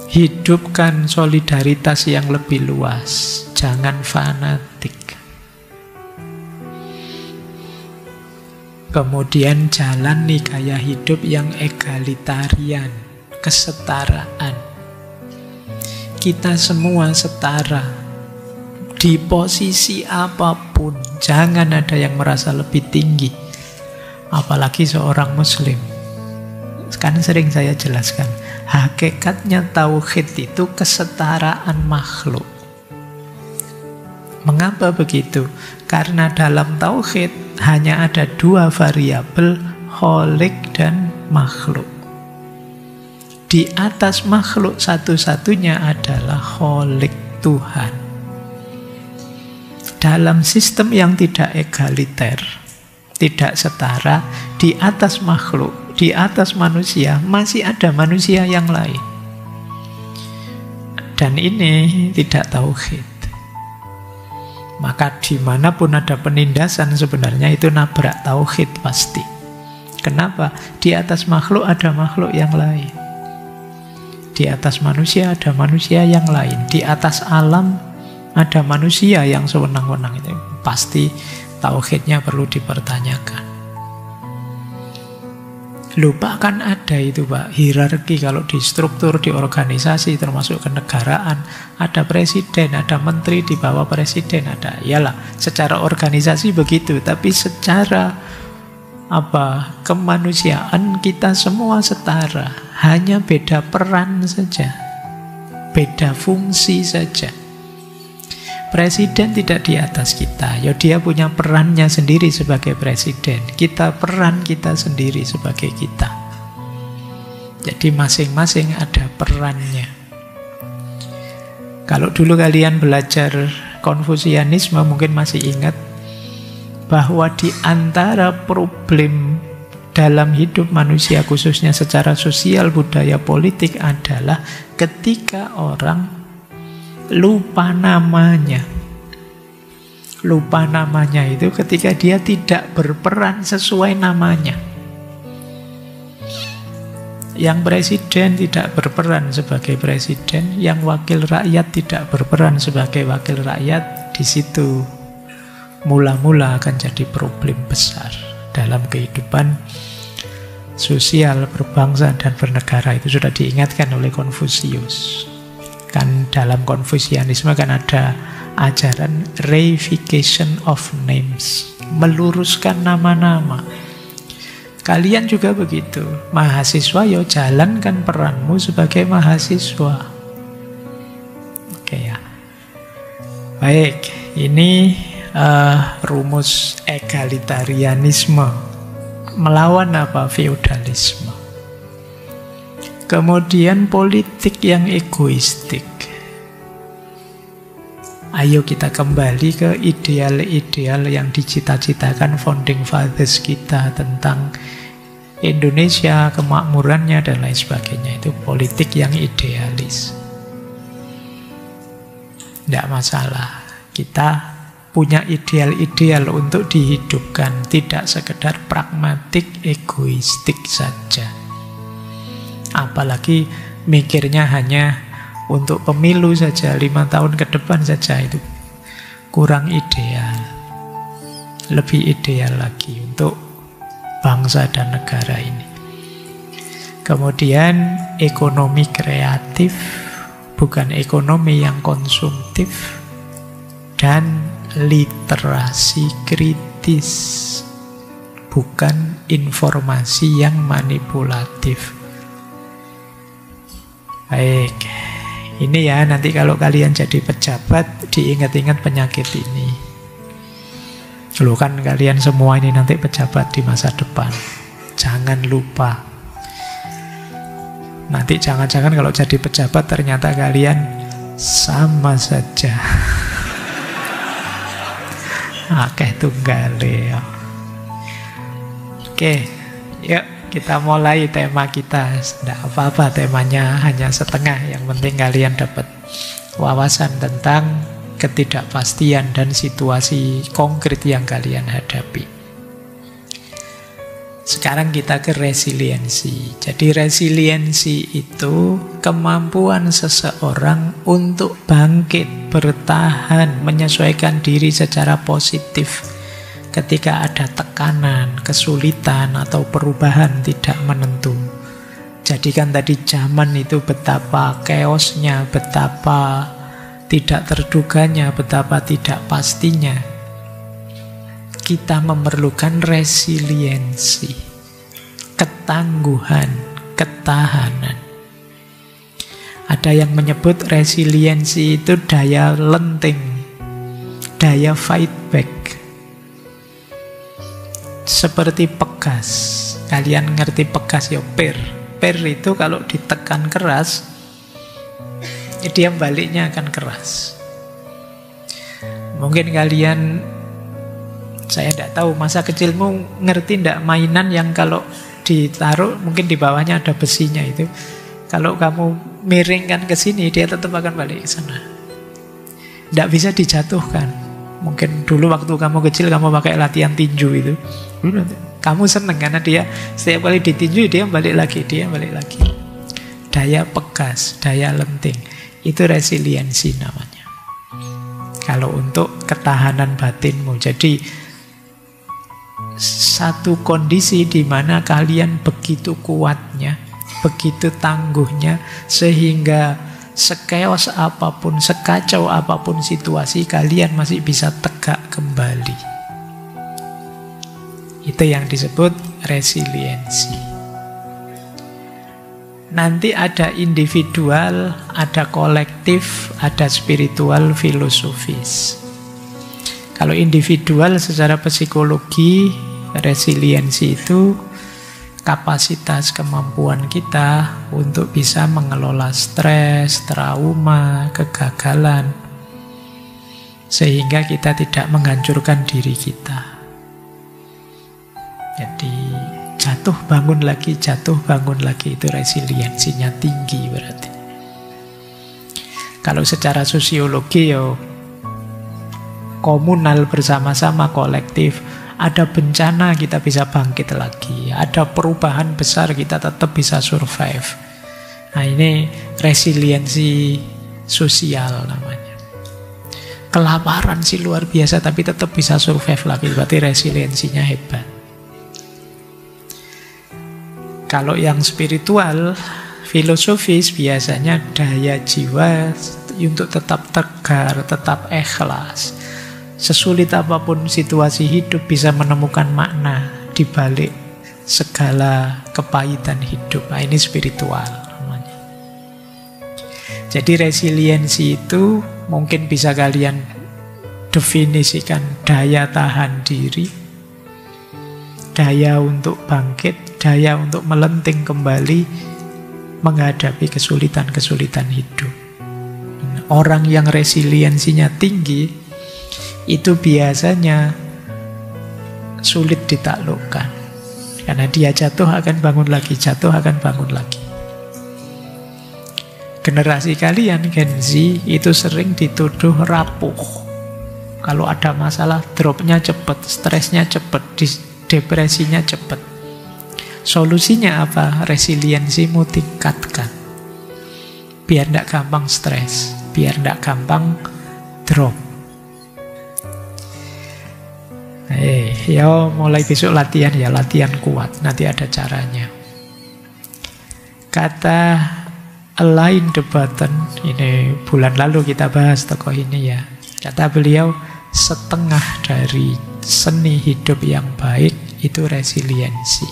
Hidupkan solidaritas yang lebih luas, jangan fanatik. Kemudian jalani gaya hidup yang egalitarian, kesetaraan. Kita semua setara di posisi apapun, jangan ada yang merasa lebih tinggi, apalagi seorang muslim. Sekarang sering saya jelaskan, hakikatnya tauhid itu kesetaraan makhluk. Mengapa begitu? Karena dalam tauhid hanya ada dua variabel, kholik dan makhluk. Di atas makhluk satu-satunya adalah kholik, Tuhan. Dalam sistem yang tidak egaliter, tidak setara, di atas makhluk, di atas manusia, masih ada manusia yang lain. Dan ini tidak tauhid. Maka dimanapun ada penindasan sebenarnya itu nabrak tauhid pasti. Kenapa? Di atas makhluk ada makhluk yang lain. Di atas manusia ada manusia yang lain. Di atas alam ada manusia yang sewenang-wenang. Itu pasti tauhidnya perlu dipertanyakan. Lupa kan ada itu Pak, hierarki kalau di struktur, di organisasi, termasuk kenegaraan. Ada presiden, ada menteri di bawah presiden, ada. Iyalah, secara organisasi begitu. Tapi secara kemanusiaan kita semua setara. Hanya beda peran saja, beda fungsi saja. Presiden tidak di atas kita, ya dia punya perannya sendiri sebagai presiden. Kita peran kita sendiri sebagai kita. Jadi masing-masing ada perannya. Kalau dulu kalian belajar Konfusianisme mungkin masih ingat bahwa di antara problem dalam hidup manusia khususnya secara sosial, budaya, politik adalah ketika orang lupa namanya, lupa namanya itu ketika dia tidak berperan sesuai namanya. Yang presiden tidak berperan sebagai presiden, yang wakil rakyat tidak berperan sebagai wakil rakyat, di situ mula-mula akan jadi problem besar dalam kehidupan sosial, berbangsa, dan bernegara. Itu sudah diingatkan oleh Konfusius. Kan dalam Konfusianisme kan ada ajaran reification of names, meluruskan nama-nama. Kalian juga begitu, mahasiswa, yo jalankan peranmu sebagai mahasiswa. Oke ya. Baik, ini rumus egalitarianisme melawan apa? Feudalisme. Kemudian politik yang egoistik. Ayo kita kembali ke ideal-ideal yang dicita-citakan founding fathers kita tentang Indonesia, kemakmurannya, dan lain sebagainya. Itu politik yang idealis. Tidak masalah. Kita punya ideal-ideal untuk dihidupkan, tidak sekedar pragmatik, egoistik saja. Apalagi mikirnya hanya untuk pemilu saja, 5 tahun ke depan saja, itu kurang ideal. Lebih ideal lagi untuk bangsa dan negara ini. Kemudian ekonomi kreatif, bukan ekonomi yang konsumtif, dan literasi kritis, bukan informasi yang manipulatif. Baik, ini ya nanti kalau kalian jadi pejabat, diingat-ingat penyakit ini. Loh kan kalian semua ini nanti pejabat di masa depan. Jangan lupa. Nanti jangan-jangan kalau jadi pejabat ternyata kalian sama saja. Akeh tunggale ya. Oke, yuk kita mulai tema kita. Tidak apa-apa temanya hanya setengah. Yang penting kalian dapat wawasan tentang ketidakpastian dan situasi konkret yang kalian hadapi. Sekarang kita ke resiliensi. Jadi resiliensi itu kemampuan seseorang untuk bangkit, bertahan, menyesuaikan diri secara positif ketika ada tekanan, kesulitan, atau perubahan tidak menentu. Jadi kan tadi zaman itu betapa chaosnya, betapa tidak terduganya, betapa tidak pastinya. Kita memerlukan resiliensi, ketangguhan, ketahanan. Ada yang menyebut resiliensi itu daya lenting, daya fight back. Seperti pegas. Kalian ngerti pegas ya, per. Per itu kalau ditekan keras, dia baliknya akan keras. Mungkin kalian, saya tidak tahu, masa kecilmu ngerti tidak mainan yang kalau ditaruh mungkin di bawahnya ada besinya itu. Kalau kamu miringkan ke sini, dia tetap akan balik ke sana. Tidak bisa dijatuhkan. Mungkin dulu waktu kamu kecil kamu pakai latihan tinju itu, kamu seneng karena dia setiap kali ditinju dia balik lagi, dia balik lagi. Daya pegas, daya lenting. Itu resiliensi namanya. Kalau untuk ketahanan batinmu. Jadi satu kondisi di mana kalian begitu kuatnya, begitu tangguhnya, sehingga sekeos apapun, sekacau apapun situasi, kalian masih bisa tegak kembali. Itu yang disebut resiliensi. Nanti ada individual, ada kolektif, ada spiritual, filosofis. Kalau individual secara psikologi, resiliensi itu kapasitas kemampuan kita untuk bisa mengelola stres, trauma, kegagalan, sehingga kita tidak menghancurkan diri kita. Jadi jatuh bangun lagi, itu resiliensinya tinggi berarti. Kalau secara sosiologi komunal, bersama-sama, kolektif. Ada bencana, kita bisa bangkit lagi. Ada perubahan besar, kita tetap bisa survive. Nah, ini resiliensi sosial namanya. Kelaparan sih luar biasa, tapi tetap bisa survive lagi. Berarti resiliensinya hebat. Kalau yang spiritual, filosofis, biasanya daya jiwa untuk tetap tegar, tetap ikhlas. Sesulit apapun situasi hidup, bisa menemukan makna di balik segala kepahitan hidup. Nah, ini spiritual namanya. Jadi resiliensi itu mungkin bisa kalian definisikan daya tahan diri, daya untuk bangkit, daya untuk melenting kembali menghadapi kesulitan-kesulitan hidup. Orang yang resiliensinya tinggi itu biasanya sulit ditaklukkan. Karena dia jatuh akan bangun lagi, jatuh akan bangun lagi. Generasi kalian, Gen Z, itu sering dituduh rapuh. Kalau ada masalah, dropnya cepat, stresnya cepat, depresinya cepat. Solusinya apa? Resiliensimu tingkatkan. Biar tidak gampang stres, biar tidak gampang drop. Ya mulai besok latihan ya, latihan kuat. Nanti ada caranya. Kata Alain de Botton, ini bulan lalu kita bahas tokoh ini ya. Kata beliau, setengah dari seni hidup yang baik itu resiliensi.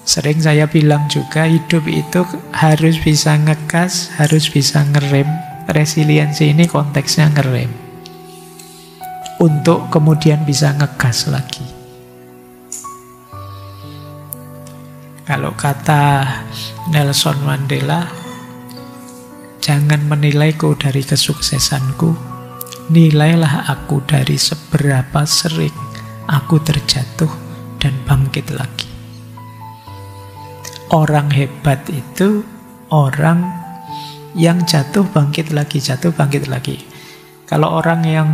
Sering saya bilang juga, hidup itu harus bisa ngegas, harus bisa ngerem. Resiliensi ini konteksnya ngerem, untuk kemudian bisa ngegas lagi. Kalau kata Nelson Mandela, jangan menilaiku dari kesuksesanku, nilailah aku dari seberapa sering aku terjatuh dan bangkit lagi. Orang hebat itu orang yang jatuh bangkit lagi, jatuh bangkit lagi. Kalau orang yang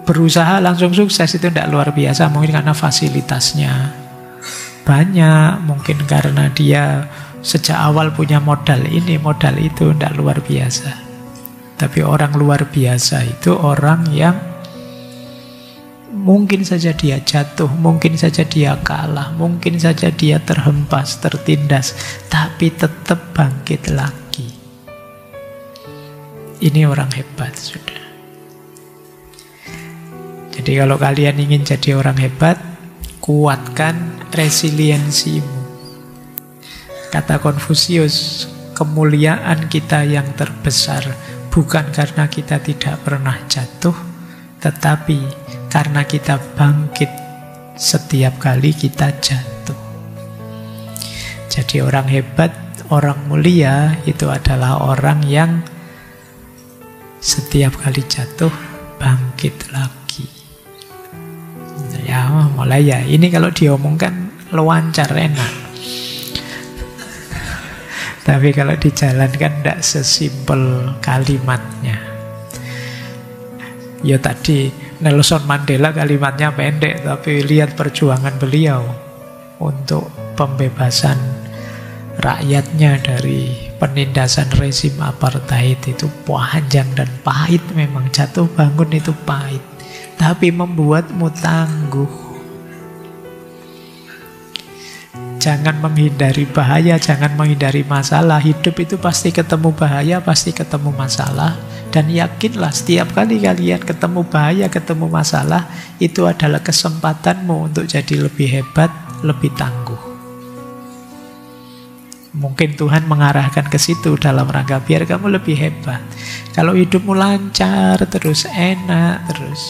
berusaha langsung sukses itu tidak luar biasa. Mungkin karena fasilitasnya banyak, mungkin karena dia sejak awal punya modal ini, modal itu, tidak luar biasa. Tapi orang luar biasa itu orang yang mungkin saja dia jatuh, mungkin saja dia kalah, mungkin saja dia terhempas, tertindas, tapi tetap bangkit lagi. Ini orang hebat, sudah. Jadi kalau kalian ingin jadi orang hebat, kuatkan resiliensimu. Kata Konfusius, kemuliaan kita yang terbesar bukan karena kita tidak pernah jatuh, tetapi karena kita bangkit setiap kali kita jatuh. Jadi orang hebat, orang mulia itu adalah orang yang setiap kali jatuh bangkit lagi. Ya mulai ya, ini kalau diomongkan lancar enak. Tapi kalau dijalankan tidak sesimpel kalimatnya. Ya tadi Nelson Mandela kalimatnya pendek, tapi lihat perjuangan beliau untuk pembebasan rakyatnya dari penindasan rezim apartheid itu panjang dan pahit memang. Jatuh bangun itu pahit, tapi membuatmu tangguh. Jangan menghindari bahaya, jangan menghindari masalah. Hidup itu pasti ketemu bahaya, pasti ketemu masalah. Dan yakinlah setiap kali kalian ketemu bahaya, ketemu masalah, itu adalah kesempatanmu untuk jadi lebih hebat, lebih tangguh. Mungkin Tuhan mengarahkan ke situ dalam rangka biar kamu lebih hebat. Kalau hidupmu lancar terus, enak terus,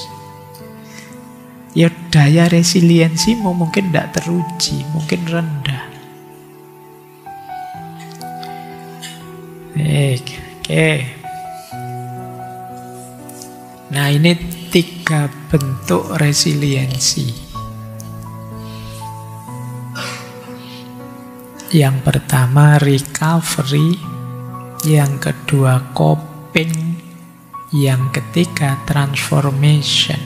ya daya resiliensimu mungkin tidak teruji, mungkin rendah. Oke. Nah ini 3 bentuk resiliensi. Yang pertama recovery, yang kedua coping, Yang ketiga, transformation.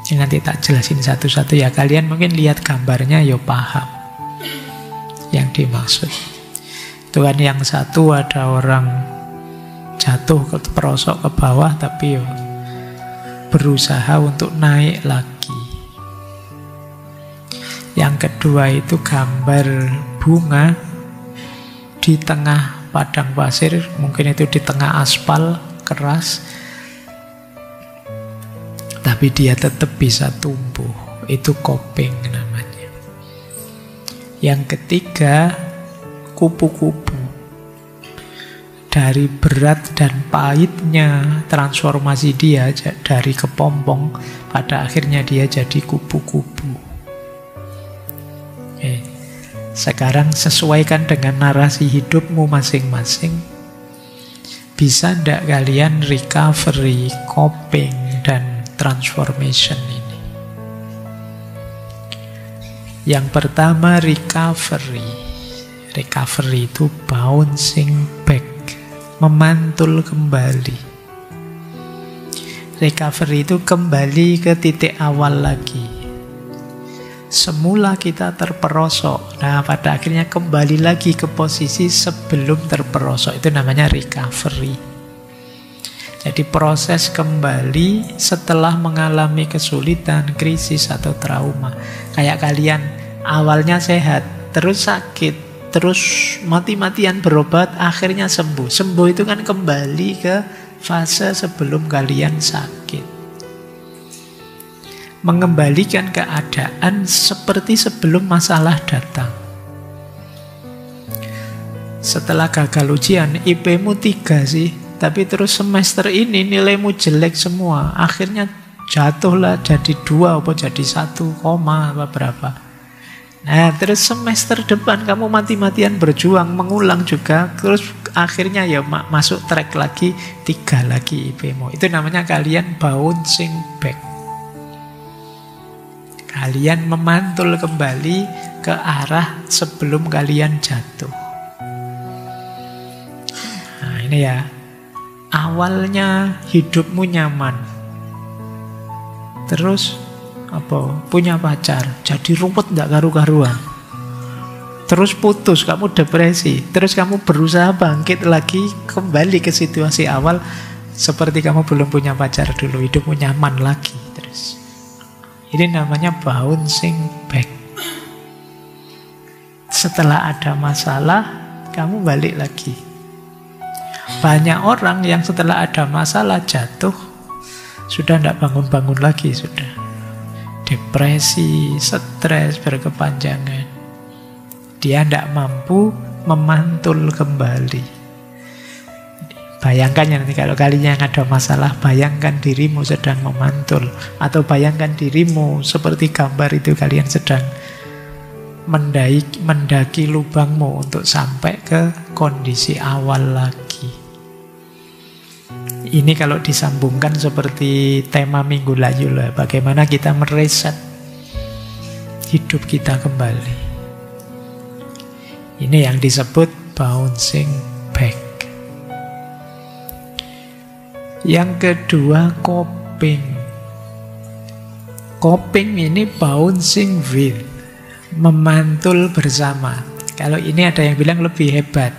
Ini nanti tak jelasin satu-satu ya. Kalian mungkin lihat gambarnya ya paham yang dimaksud. Itu kan yang satu ada orang jatuh terperosok ke bawah tapi ya berusaha untuk naik lagi. Yang kedua itu gambar bunga di tengah padang pasir, mungkin itu di tengah aspal keras, tapi dia tetap bisa tumbuh. Itu coping namanya. Yang ketiga, kupu-kupu. Dari berat dan pahitnya transformasi dia dari kepompong, pada akhirnya dia jadi kupu-kupu. Sekarang sesuaikan dengan narasi hidupmu masing-masing. Bisa ndak kalian recovery, coping, dan transformation ini? Yang pertama, recovery. Recovery itu bouncing back, memantul kembali. Recovery itu kembali ke titik awal lagi. Semula kita terperosok, nah pada akhirnya kembali lagi ke posisi sebelum terperosok. Itu namanya recovery. Jadi proses kembali setelah mengalami kesulitan, krisis, atau trauma. Kayak kalian awalnya sehat, terus sakit, terus mati-matian berobat, akhirnya sembuh. Sembuh itu kan kembali ke fase sebelum kalian sakit. Mengembalikan keadaan seperti sebelum masalah datang. Setelah gagal ujian, IP-mu 3 sih, tapi terus semester ini nilaimu jelek semua. Akhirnya jatuhlah jadi 2 atau jadi 1, apa berapa. Nah, terus semester depan kamu mati-matian berjuang, mengulang juga. Terus akhirnya ya masuk track lagi, 3 lagi IP-mu. Itu namanya kalian bouncing back. Kalian memantul kembali ke arah sebelum kalian jatuh. Nah, ini ya. Awalnya hidupmu nyaman. Terus punya pacar, jadi ruwet gak karu-karuan. Terus putus, kamu depresi. Terus kamu berusaha bangkit lagi, kembali ke situasi awal seperti kamu belum punya pacar dulu. Hidupmu nyaman lagi. Terus ini namanya bouncing back. Setelah ada masalah, kamu balik lagi. Banyak orang yang setelah ada masalah jatuh, sudah tidak bangun-bangun lagi, sudah depresi, stres berkepanjangan. Dia tidak mampu memantul kembali. Bayangkan ya nanti kalau kalian yang ada masalah, bayangkan dirimu sedang memantul. Atau bayangkan dirimu seperti gambar itu, kalian sedang mendaki lubangmu untuk sampai ke kondisi awal lagi. Ini kalau disambungkan seperti tema minggu lalu lah, bagaimana kita mereset hidup kita kembali. Ini yang disebut bouncing back. Yang kedua, coping. Coping ini bouncing with, memantul bersama. Kalau ini ada yang bilang lebih hebat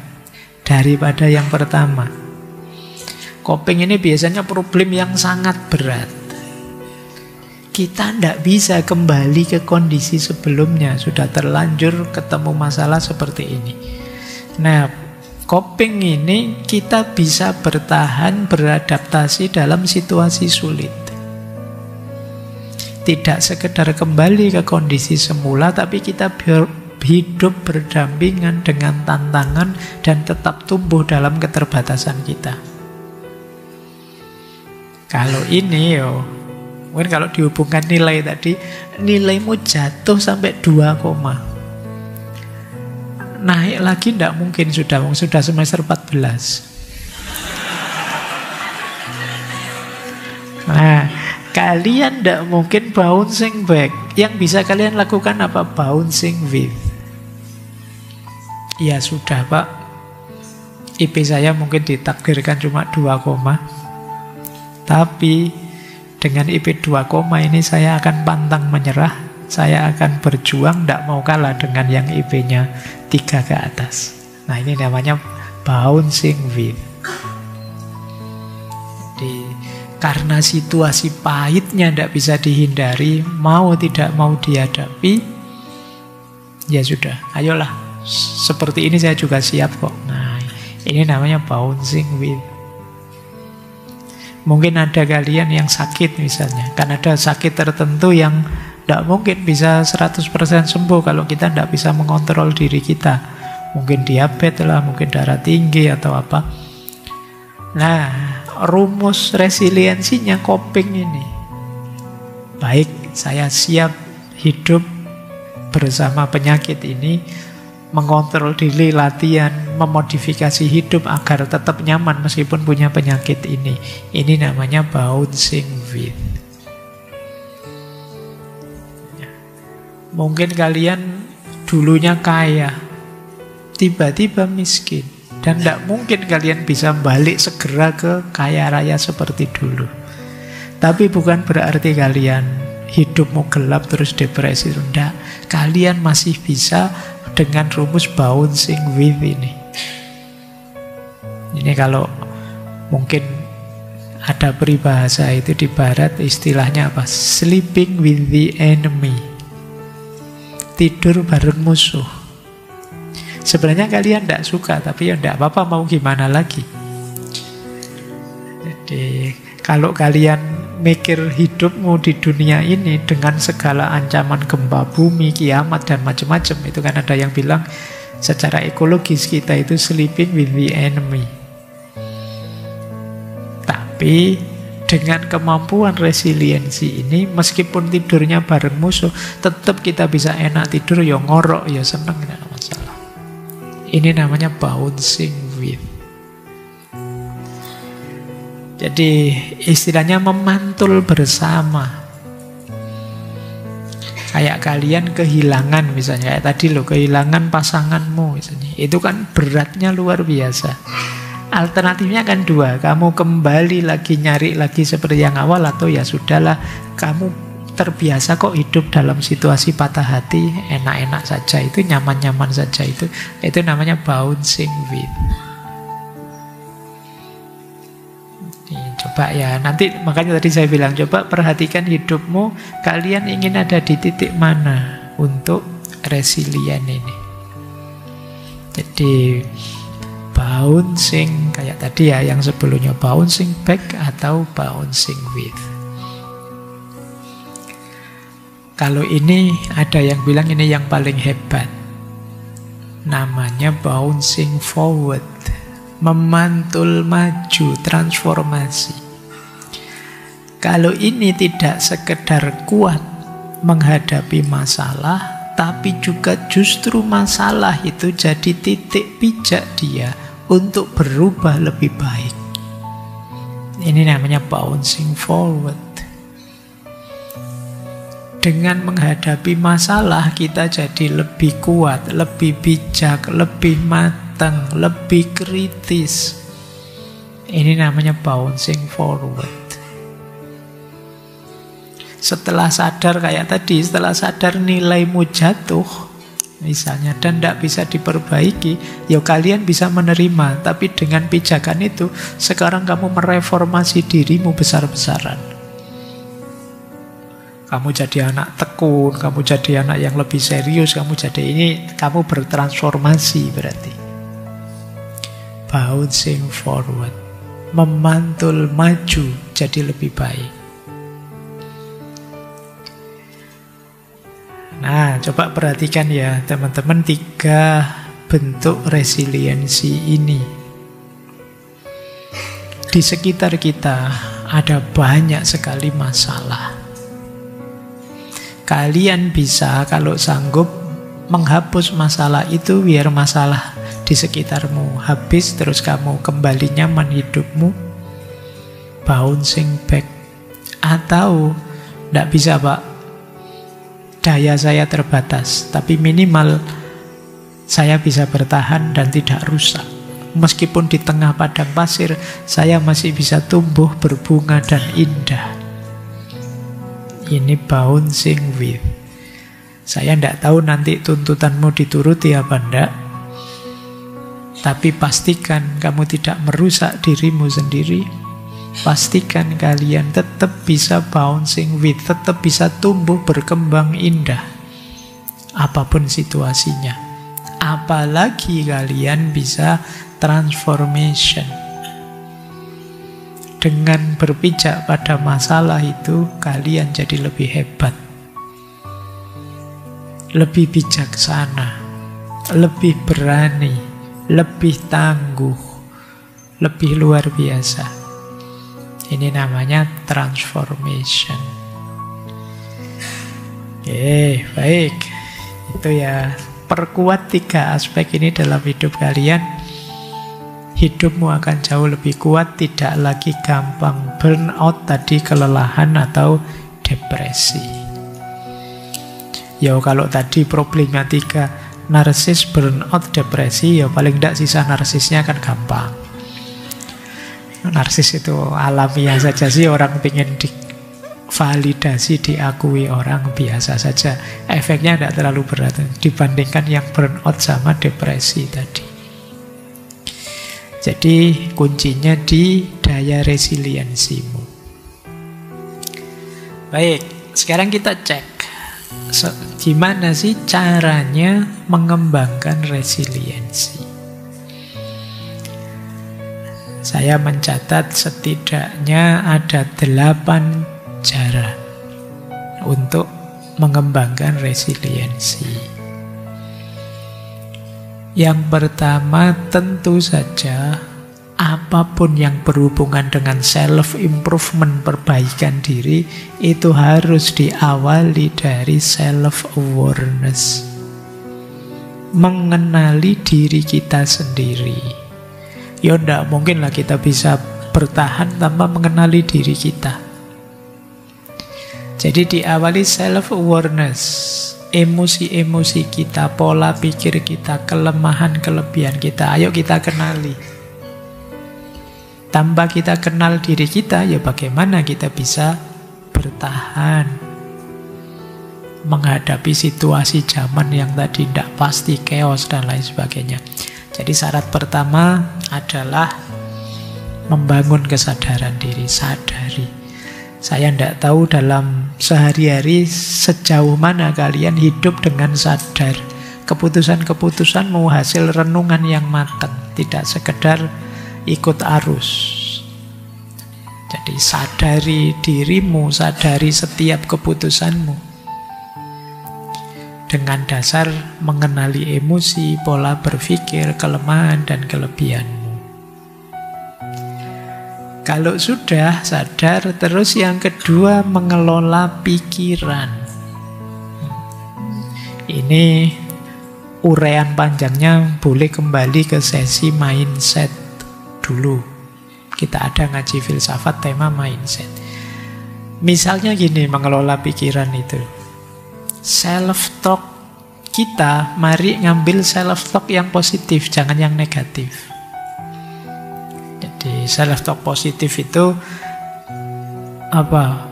daripada yang pertama. Coping ini biasanya problem yang sangat berat. Kita tidak bisa kembali ke kondisi sebelumnya. Sudah terlanjur ketemu masalah seperti ini. Nah, coping ini kita bisa bertahan, beradaptasi dalam situasi sulit. Tidak sekedar kembali ke kondisi semula, tapi kita hidup berdampingan dengan tantangan dan tetap tumbuh dalam keterbatasan kita. Kalau ini mungkin kalau dihubungkan nilai tadi, nilaimu jatuh sampai 2, naik lagi tidak mungkin, sudah semester 14. Nah, kalian tidak mungkin bouncing back. Yang bisa kalian lakukan apa? Bouncing with. Ya sudah Pak, IP saya mungkin ditakdirkan cuma 2 koma, tapi dengan IP 2 koma ini saya akan pantang menyerah, saya akan berjuang, tidak mau kalah dengan yang IP-nya 3 ke atas. Nah, ini namanya bouncing with. Jadi, karena situasi pahitnya tidak bisa dihindari, mau tidak mau dihadapi, ya sudah, ayolah, seperti ini saya juga siap kok. Nah, ini namanya bouncing with. Mungkin ada kalian yang sakit misalnya, kan ada sakit tertentu yang tidak mungkin bisa 100% sembuh kalau kita tidak bisa mengontrol diri kita. Mungkin diabetes lah, mungkin darah tinggi atau apa. Nah, rumus resiliensinya coping ini. Baik, saya siap hidup bersama penyakit ini, mengontrol diri, latihan, memodifikasi hidup agar tetap nyaman meskipun punya penyakit ini. Ini namanya bouncing with. Mungkin kalian dulunya kaya, tiba-tiba miskin, dan tidak mungkin kalian bisa balik segera ke kaya raya seperti dulu. Tapi bukan berarti kalian hidupmu gelap terus depresi. Tidak, kalian masih bisa dengan rumus bouncing with ini. Ini kalau mungkin ada peribahasa itu di barat, istilahnya apa? Sleeping with the enemy. Tidur bareng musuh. Sebenarnya kalian tidak suka, tapi ya tidak apa-apa, mau gimana lagi. Jadi kalau kalian mikir hidupmu di dunia ini dengan segala ancaman gempa bumi, kiamat, dan macam-macam, itu kan ada yang bilang secara ekologis kita itu sleeping with the enemy. Tapi dengan kemampuan resiliensi ini, meskipun tidurnya bareng musuh, tetap kita bisa enak tidur, ya ngorok, ya seneng, tidak ada masalah. Ini namanya bouncing with. Jadi istilahnya memantul bersama. Kayak kalian kehilangan misalnya, kayak tadi loh, kehilangan pasanganmu misalnya. Itu kan beratnya luar biasa. Alternatifnya kan 2, kamu kembali lagi nyari lagi seperti yang awal, atau ya sudahlah, kamu terbiasa kok hidup dalam situasi patah hati, enak-enak saja, itu nyaman-nyaman saja, itu namanya bouncing with. Coba ya, nanti makanya tadi saya bilang, coba perhatikan hidupmu, kalian ingin ada di titik mana untuk resilient ini. Jadi bouncing kayak tadi ya, yang sebelumnya bouncing back atau bouncing with. Kalau ini ada yang bilang ini yang paling hebat, namanya bouncing forward, memantul maju, transformasi. Kalau ini tidak sekedar kuat menghadapi masalah, tapi juga justru masalah itu jadi titik pijak dia untuk berubah lebih baik. Ini namanya bouncing forward. Dengan menghadapi masalah, kita jadi lebih kuat, lebih bijak, lebih matang, lebih kritis. Ini namanya bouncing forward. Setelah sadar kayak tadi, setelah sadar nilaimu jatuh misalnya dan tidak bisa diperbaiki, ya kalian bisa menerima. Tapi dengan pijakan itu, sekarang kamu mereformasi dirimu besar-besaran. Kamu jadi anak tekun, kamu jadi anak yang lebih serius, kamu bertransformasi berarti. Bouncing forward, memantul maju jadi lebih baik. Nah, coba perhatikan ya teman-teman, 3 bentuk resiliensi ini. Di sekitar kita ada banyak sekali masalah. Kalian bisa kalau sanggup menghapus masalah itu biar masalah di sekitarmu habis, terus kamu kembali nyaman hidupmu, bouncing back. Atau tidak bisa, Pak, daya saya terbatas, tapi minimal saya bisa bertahan dan tidak rusak. Meskipun di tengah padang pasir, saya masih bisa tumbuh, berbunga, dan indah. Ini bouncing with. Saya tidak tahu nanti tuntutanmu dituruti apa enggak, tapi pastikan kamu tidak merusak dirimu sendiri. Pastikan kalian tetap bisa bouncing with, tetap bisa tumbuh, berkembang, indah, apapun situasinya. Apalagi kalian bisa transformation. Dengan berpijak pada masalah itu, kalian jadi lebih hebat, lebih bijaksana, lebih berani, lebih tangguh, lebih luar biasa. Ini namanya transformation. Oke, baik. Itu ya, perkuat 3 aspek ini dalam hidup kalian. Hidupmu akan jauh lebih kuat, tidak lagi gampang burnout tadi, kelelahan atau depresi. Ya kalau tadi problematika narsis, burnout, depresi, ya paling tidak sisa narsisnya kan gampang. Narsis itu alamiah saja sih, orang pengen divalidasi, diakui orang, biasa saja. Efeknya tidak terlalu berat dibandingkan yang burnout sama depresi tadi. Jadi kuncinya di daya resiliensimu. Baik, sekarang kita cek gimana sih caranya mengembangkan resiliensi. Saya mencatat setidaknya ada 8 cara untuk mengembangkan resiliensi. Yang pertama, tentu saja apapun yang berhubungan dengan self-improvement, perbaikan diri, itu harus diawali dari self-awareness. Mengenali diri kita sendiri. Ya enggak mungkin lah kita bisa bertahan tanpa mengenali diri kita. Jadi diawali self-awareness. Emosi-emosi kita, pola pikir kita, kelemahan, kelebihan kita, ayo kita kenali. Tanpa kita kenal diri kita, ya bagaimana kita bisa bertahan menghadapi situasi zaman yang tadi tidak pasti, chaos dan lain sebagainya. Jadi syarat pertama adalah membangun kesadaran diri, sadari. Saya tidak tahu dalam sehari-hari sejauh mana kalian hidup dengan sadar. Keputusan-keputusanmu hasil renungan yang matang, tidak sekedar ikut arus. Jadi sadari dirimu, sadari setiap keputusanmu. Dengan dasar mengenali emosi, pola berpikir, kelemahan dan kelebihanmu. Kalau sudah sadar, terus yang kedua mengelola pikiran. Ini uraian panjangnya boleh kembali ke sesi mindset dulu. Kita ada ngaji filsafat tema mindset. Misalnya gini, mengelola pikiran itu. Self-talk kita, mari ngambil self-talk yang positif, jangan yang negatif. Di self-talk positif itu apa?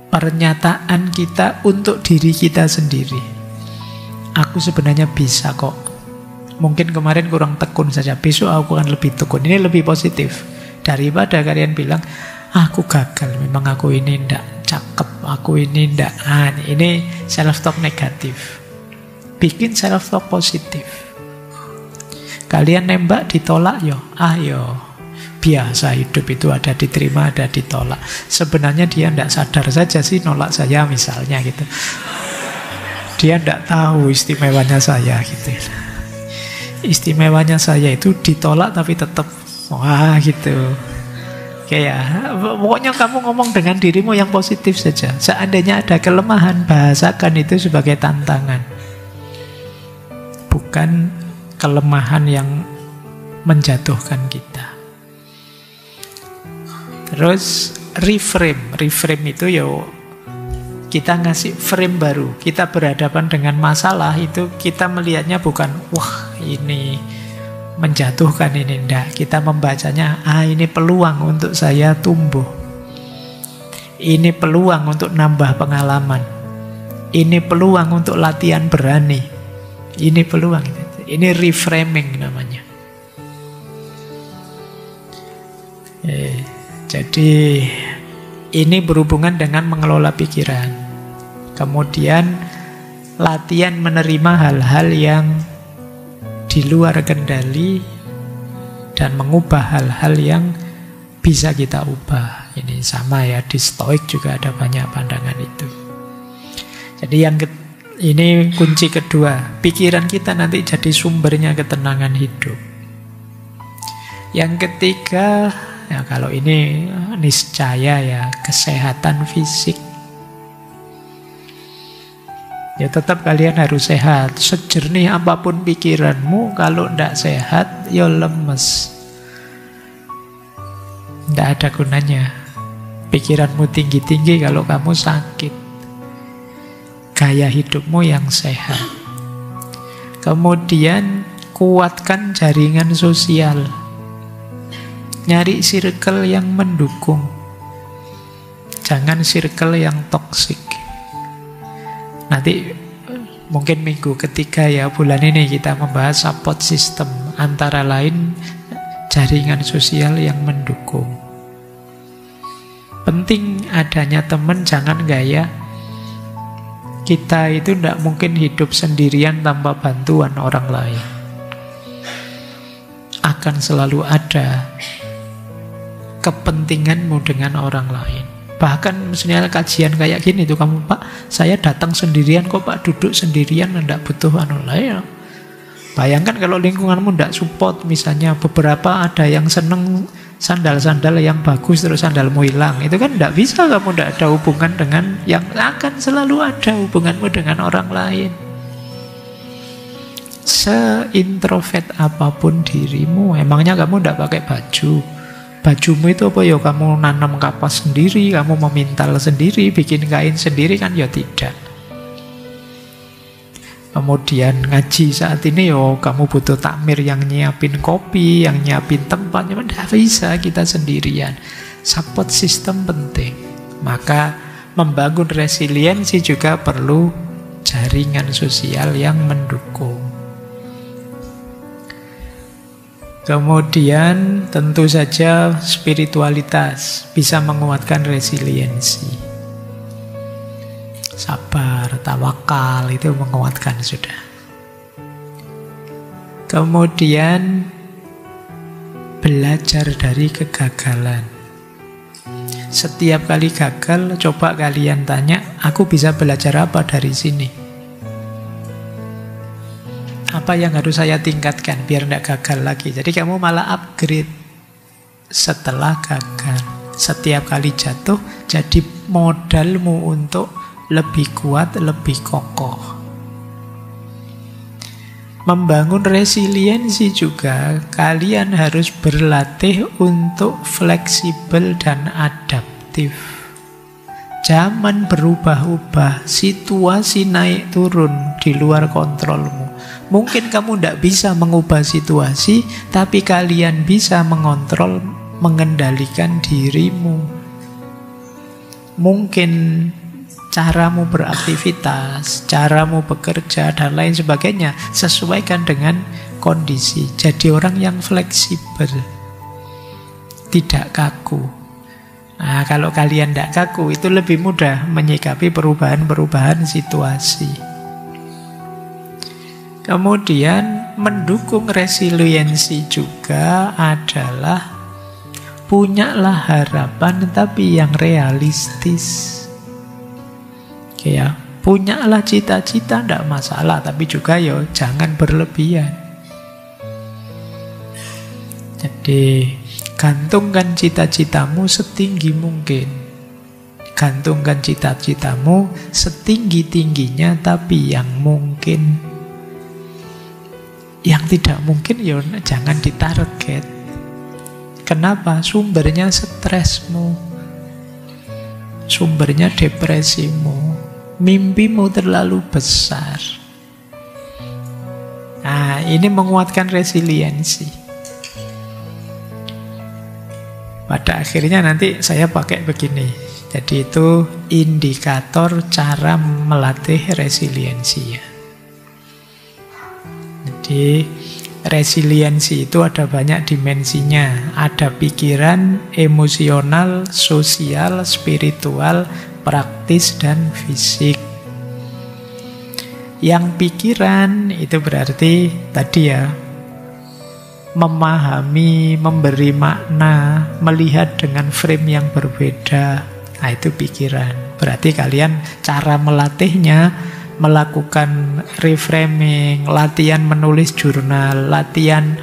Pernyataan kita untuk diri kita sendiri. Aku sebenarnya bisa kok. Mungkin kemarin kurang tekun saja, besok aku akan lebih tekun. Ini lebih positif daripada kalian bilang, aku gagal, memang aku ini ndak cakep, aku ini ndak. Ini self-talk negatif. Bikin self-talk positif. Kalian nembak ditolak, yo, biasa hidup itu ada diterima, ada ditolak. Sebenarnya dia tidak sadar saja sih nolak saya misalnya gitu. Dia tidak tahu istimewanya saya gitu. Istimewanya saya itu ditolak tapi tetap wah gitu. Kayak pokoknya kamu ngomong dengan dirimu yang positif saja. Seandainya ada kelemahan, bahasakan itu sebagai tantangan. Bukan kelemahan yang menjatuhkan kita. Terus reframe itu ya kita ngasih frame baru. Kita berhadapan dengan masalah itu kita melihatnya bukan wah ini menjatuhkan ini, enggak. Kita membacanya, ini peluang untuk saya tumbuh. Ini peluang untuk nambah pengalaman. Ini peluang untuk latihan berani. Ini peluang. Ini reframing namanya. Jadi ini berhubungan dengan mengelola pikiran. Kemudian latihan menerima hal-hal yang di luar kendali dan mengubah hal-hal yang bisa kita ubah. Ini sama ya, di Stoik juga ada banyak pandangan itu. Jadi ini kunci kedua. Pikiran kita nanti jadi sumbernya ketenangan hidup. Yang ketiga, ya kalau ini niscaya ya, kesehatan fisik. Ya tetap kalian harus sehat. Sejernih apapun pikiranmu, kalau tidak sehat, ya lemes. Tidak ada gunanya. Pikiranmu tinggi-tinggi kalau kamu sakit. Gaya hidupmu yang sehat. Kemudian kuatkan jaringan sosial. Nyari circle yang mendukung. Jangan circle yang toksik. Nanti mungkin minggu ketiga ya, bulan ini kita membahas support system. Antara lain jaringan sosial yang mendukung. Penting adanya teman, jangan gaya kita itu tidak mungkin hidup sendirian tanpa bantuan orang lain. Akan selalu ada kepentinganmu dengan orang lain. Bahkan misalnya kajian kayak gini tuh, kamu, Pak, saya datang sendirian kok, Pak, duduk sendirian, tidak butuh lain. Bayangkan kalau lingkunganmu tidak support, misalnya beberapa ada yang seneng sandal-sandal yang bagus terus sandalmu hilang, itu kan tidak bisa, kamu tidak ada hubungan dengan yang akan selalu ada hubunganmu dengan orang lain. Seintrovert apapun dirimu, emangnya kamu tidak pakai baju? Bajumu itu apa ya? Kamu nanam kapas sendiri, kamu memintal sendiri, bikin kain sendiri kan? Ya tidak. Kemudian ngaji saat ini, kamu butuh takmir yang nyiapin kopi, yang nyiapin tempatnya. Tidak bisa kita sendirian. Support system penting. Maka membangun resiliensi juga perlu jaringan sosial yang mendukung. Kemudian tentu saja spiritualitas bisa menguatkan resiliensi. Sabar, tawakal itu menguatkan sudah. Kemudian belajar dari kegagalan. Setiap kali gagal, coba kalian tanya, aku bisa belajar apa dari sini? Apa yang harus saya tingkatkan biar tidak gagal lagi? Jadi kamu malah upgrade setelah gagal. Setiap kali jatuh, jadi modalmu untuk lebih kuat, lebih kokoh. Membangun resiliensi juga, kalian harus berlatih untuk fleksibel dan adaptif. Zaman berubah-ubah, situasi naik turun di luar kontrolmu. Mungkin kamu tidak bisa mengubah situasi, tapi kalian bisa mengontrol, mengendalikan dirimu. Mungkin caramu beraktivitas, caramu bekerja, dan lain sebagainya sesuaikan dengan kondisi. Jadi orang yang fleksibel, tidak kaku. Nah, kalau kalian tidak kaku, itu lebih mudah menyikapi perubahan-perubahan situasi. Kemudian mendukung resiliensi juga adalah punyalah harapan tapi yang realistis. Ya, punyalah cita-cita, tidak masalah, tapi juga jangan berlebihan. Jadi gantungkan cita-citamu setinggi mungkin. Gantungkan cita-citamu setinggi-tingginya, tapi yang mungkin. Yang tidak mungkin jangan ditarget. Kenapa? Sumbernya stresmu, sumbernya depresimu, mimpimu terlalu besar. Nah, ini menguatkan resiliensi. Pada akhirnya nanti saya pakai begini. Jadi itu indikator cara melatih resiliensi ya. Jadi resiliensi itu ada banyak dimensinya. Ada pikiran, emosional, sosial, spiritual, praktis, dan fisik. Yang pikiran itu berarti tadi ya, memahami, memberi makna, melihat dengan frame yang berbeda. Nah itu pikiran. Berarti kalian cara melatihnya melakukan reframing, latihan menulis jurnal, latihan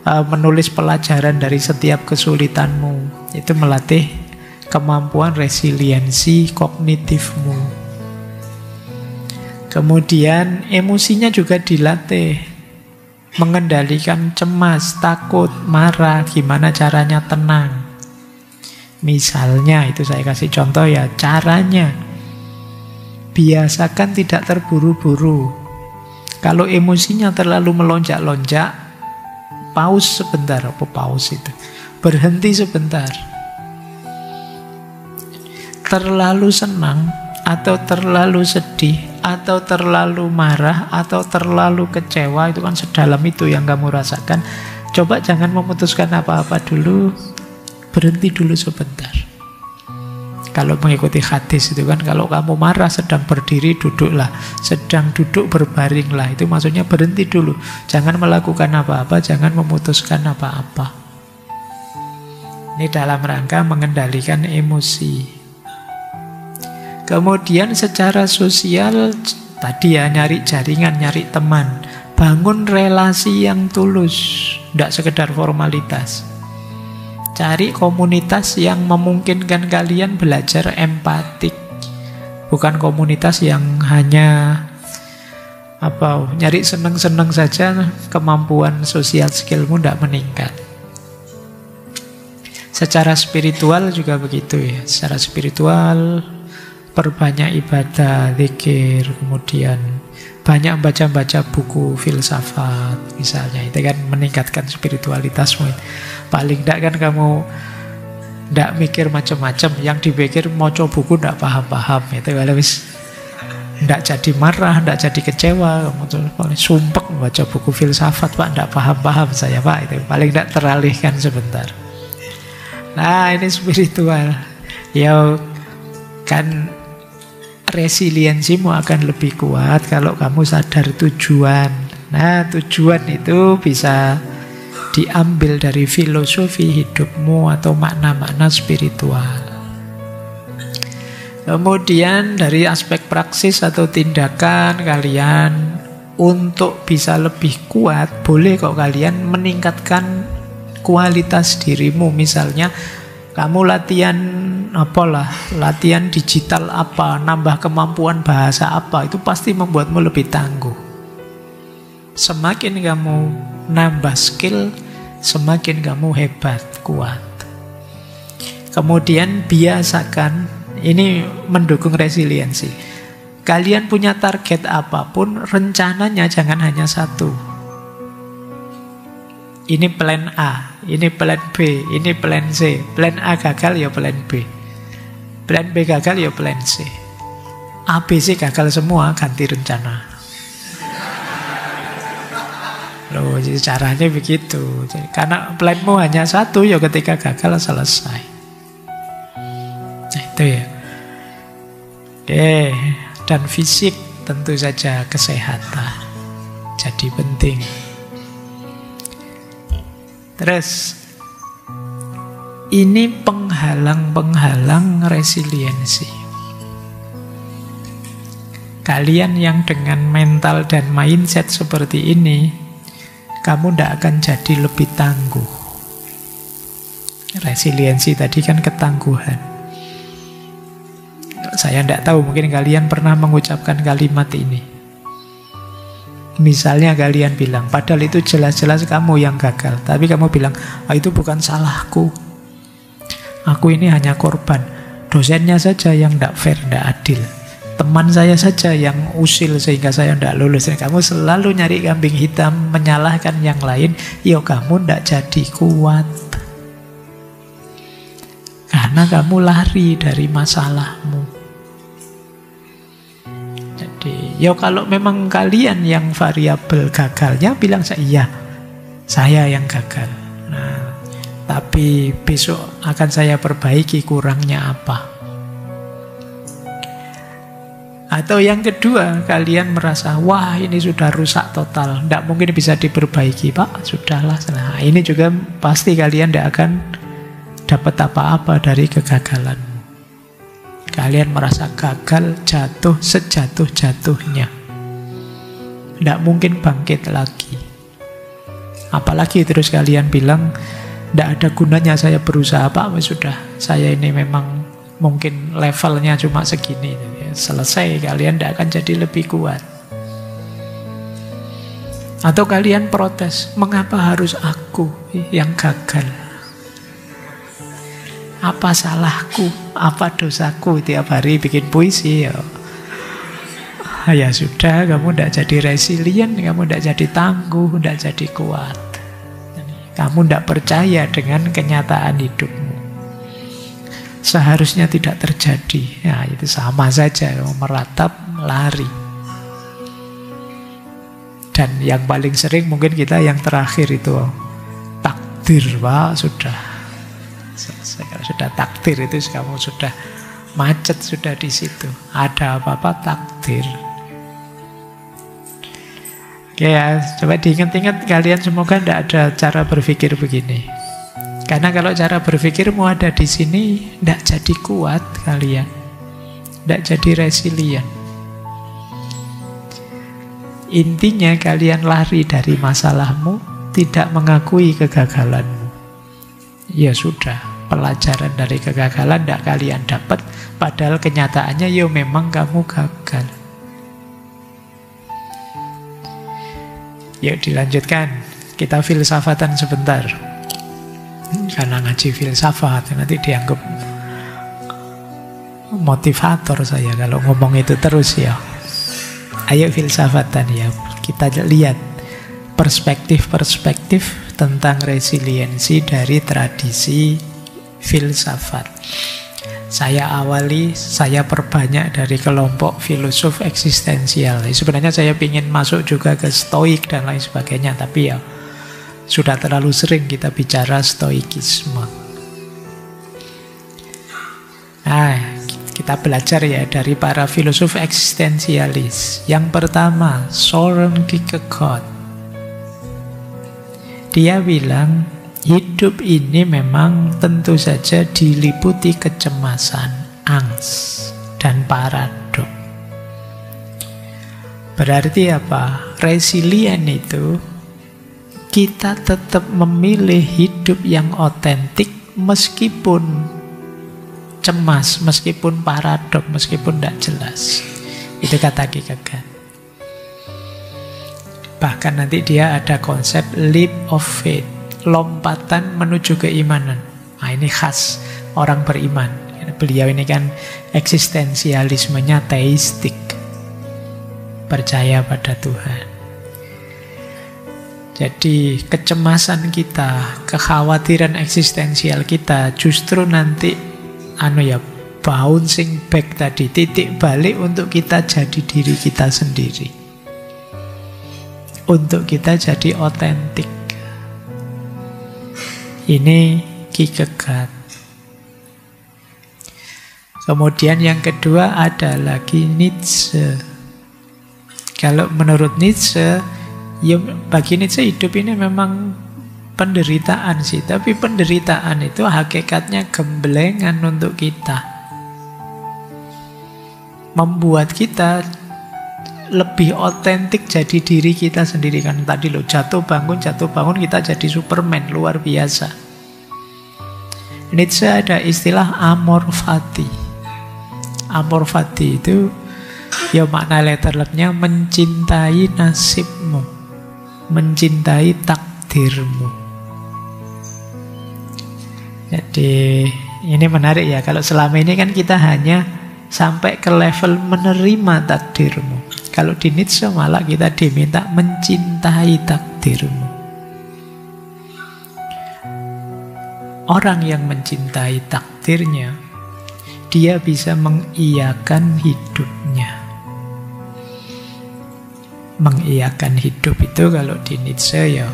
menulis pelajaran dari setiap kesulitanmu. Itu melatih kemampuan resiliensi kognitifmu. Kemudian emosinya juga dilatih. Mengendalikan cemas, takut, marah, gimana caranya tenang. Misalnya, itu saya kasih contoh ya, caranya. Biasakan tidak terburu-buru. Kalau emosinya terlalu melonjak-lonjak, pause sebentar. Apa pause itu? Berhenti sebentar. Terlalu senang, atau terlalu sedih, atau terlalu marah, atau terlalu kecewa, itu kan sedalam itu yang kamu rasakan. Coba jangan memutuskan apa-apa dulu, berhenti dulu sebentar. Kalau mengikuti hadis itu kan, kalau kamu marah sedang berdiri duduklah, sedang duduk berbaringlah, itu maksudnya berhenti dulu. Jangan melakukan apa-apa, jangan memutuskan apa-apa. Ini dalam rangka mengendalikan emosi. Kemudian secara sosial, tadi ya nyari jaringan, nyari teman. Bangun relasi yang tulus, tidak sekedar formalitas. Cari komunitas yang memungkinkan kalian belajar empatik. Bukan komunitas yang hanya nyari seneng-seneng saja, kemampuan sosial skillmu tidak meningkat. Secara spiritual juga begitu ya. Secara spiritual, perbanyak ibadah, zikir, kemudian banyak baca-baca buku filsafat misalnya. Itu kan meningkatkan spiritualitasmu. Paling tidak kan kamu tidak mikir macam-macam. Yang dipikir maca buku tidak paham-paham. Itu kalau tidak jadi marah, tidak jadi kecewa, kamu sumpek baca buku filsafat, Pak, tidak paham-paham saya, Pak. Itu paling tidak teralihkan sebentar. Nah, ini spiritual. Ya kan, resiliensimu akan lebih kuat kalau kamu sadar tujuan. Nah, tujuan itu bisa diambil dari filosofi hidupmu atau makna-makna spiritual. Kemudian dari aspek praksis atau tindakan kalian untuk bisa lebih kuat, boleh kok kalian meningkatkan kualitas dirimu. Misalnya kamu latihan digital apa, nambah kemampuan bahasa apa, itu pasti membuatmu lebih tangguh. Semakin kamu nambah skill, semakin kamu hebat, kuat. Kemudian biasakan, ini mendukung resiliensi. Kalian punya target apapun, rencananya jangan hanya satu. Ini plan A, ini plan B, ini plan C. Plan A gagal ya plan B. Plan B gagal ya plan C. A, B, C gagal semua, ganti rencana. Loh, jadi caranya begitu. Jadi, karena planmu hanya satu, ya ketika gagal selesai. Nah, itu ya. Oke, dan fisik tentu saja kesehatan. Jadi penting. Terus, ini penghalang-penghalang resiliensi. Kalian yang dengan mental dan mindset seperti ini, kamu tidak akan jadi lebih tangguh. Resiliensi tadi kan ketangguhan. Saya tidak tahu, mungkin kalian pernah mengucapkan kalimat ini. Misalnya kalian bilang, padahal itu jelas-jelas kamu yang gagal, tapi kamu bilang, itu bukan salahku, aku ini hanya korban. Dosennya saja yang tidak fair, tidak adil, teman saya saja yang usil sehingga saya tidak lulus. Kamu selalu nyari kambing hitam, menyalahkan yang lain, ya kamu tidak jadi kuat. karena kamu lari dari masalahmu. Jadi, ya kalau memang kalian yang variabel gagalnya, bilang iya, saya yang gagal. Nah, tapi besok akan saya perbaiki kurangnya apa. Atau yang kedua, kalian merasa, wah ini sudah rusak total, tidak mungkin bisa diperbaiki, Pak, sudahlah. Nah, ini juga pasti kalian tidak akan dapat apa-apa dari kegagalan. Kalian merasa gagal, jatuh sejatuh-jatuhnya, tidak mungkin bangkit lagi. Apalagi terus kalian bilang, tidak ada gunanya saya berusaha, Pak, sudah, saya ini memang mungkin levelnya cuma segini. Selesai, kalian tidak akan jadi lebih kuat. Atau kalian protes, mengapa harus aku yang gagal? Apa salahku? Apa dosaku? Tiap hari bikin puisi ya. Ya sudah, kamu tidak jadi resilient, kamu tidak jadi tangguh, tidak jadi kuat. Kamu tidak percaya dengan kenyataan hidupmu. Seharusnya tidak terjadi. Ya, itu sama saja, meratap, lari. Dan yang paling sering mungkin kita yang terakhir itu takdir, Pak, sudah. Kalau sudah takdir itu kamu sudah macet, sudah di situ. Ada apa-apa takdir. Oke ya, coba diingat-ingat kalian, semoga tidak ada cara berpikir begini. Karena kalau cara berpikirmu ada di sini, tidak jadi kuat kalian, tidak jadi resilient. Intinya kalian lari dari masalahmu, tidak mengakui kegagalanmu. Ya sudah, pelajaran dari kegagalan tidak kalian dapat, padahal kenyataannya ya memang kamu gagal. Yuk dilanjutkan, kita filsafatan sebentar. Karena ngaji filsafat nanti dianggap motivator saya kalau ngomong itu terus ya. Ayo filsafatan ya, kita lihat perspektif-perspektif tentang resiliensi dari tradisi filsafat. Saya perbanyak dari kelompok filosof eksistensial. Sebenarnya saya ingin masuk juga ke stoik dan lain sebagainya, tapi ya sudah terlalu sering kita bicara stoikisme. Nah, kita belajar ya dari para filosof eksistensialis. Yang pertama, Søren Kierkegaard. Dia bilang, hidup ini memang tentu saja diliputi kecemasan, angst, dan paradok. Berarti apa? Resilient itu kita tetap memilih hidup yang otentik meskipun cemas, meskipun paradok, meskipun tidak jelas. Itu kata Kierkegaard. Bahkan nanti dia ada konsep leap of faith, lompatan menuju keimanan. Nah, ini khas orang beriman. Beliau ini kan eksistensialismenya teistik, percaya pada Tuhan. Jadi kecemasan kita, kekhawatiran eksistensial kita justru nanti bouncing back tadi, titik balik untuk kita jadi diri kita sendiri, untuk kita jadi otentik. Ini Kierkegaard. Kemudian yang kedua ada lagi Nietzsche. Kalau menurut Nietzsche, ya bagi Nietzsche hidup ini memang penderitaan sih, tapi penderitaan itu hakikatnya gemblengan untuk kita, membuat kita lebih otentik jadi diri kita sendiri. Kan tadi lo jatuh bangun kita jadi Superman, luar biasa. Nietzsche ada istilah amor fati. Amor fati itu ya makna letternya mencintai nasibmu, mencintai takdirmu. Jadi ini menarik ya, kalau selama ini kan kita hanya sampai ke level menerima takdirmu. Kalau di Nietzsche malah kita diminta mencintai takdirmu. orang yang mencintai takdirnya, dia bisa mengiyakan hidupnya. Mengiyakan hidup itu kalau di Nietzsche ya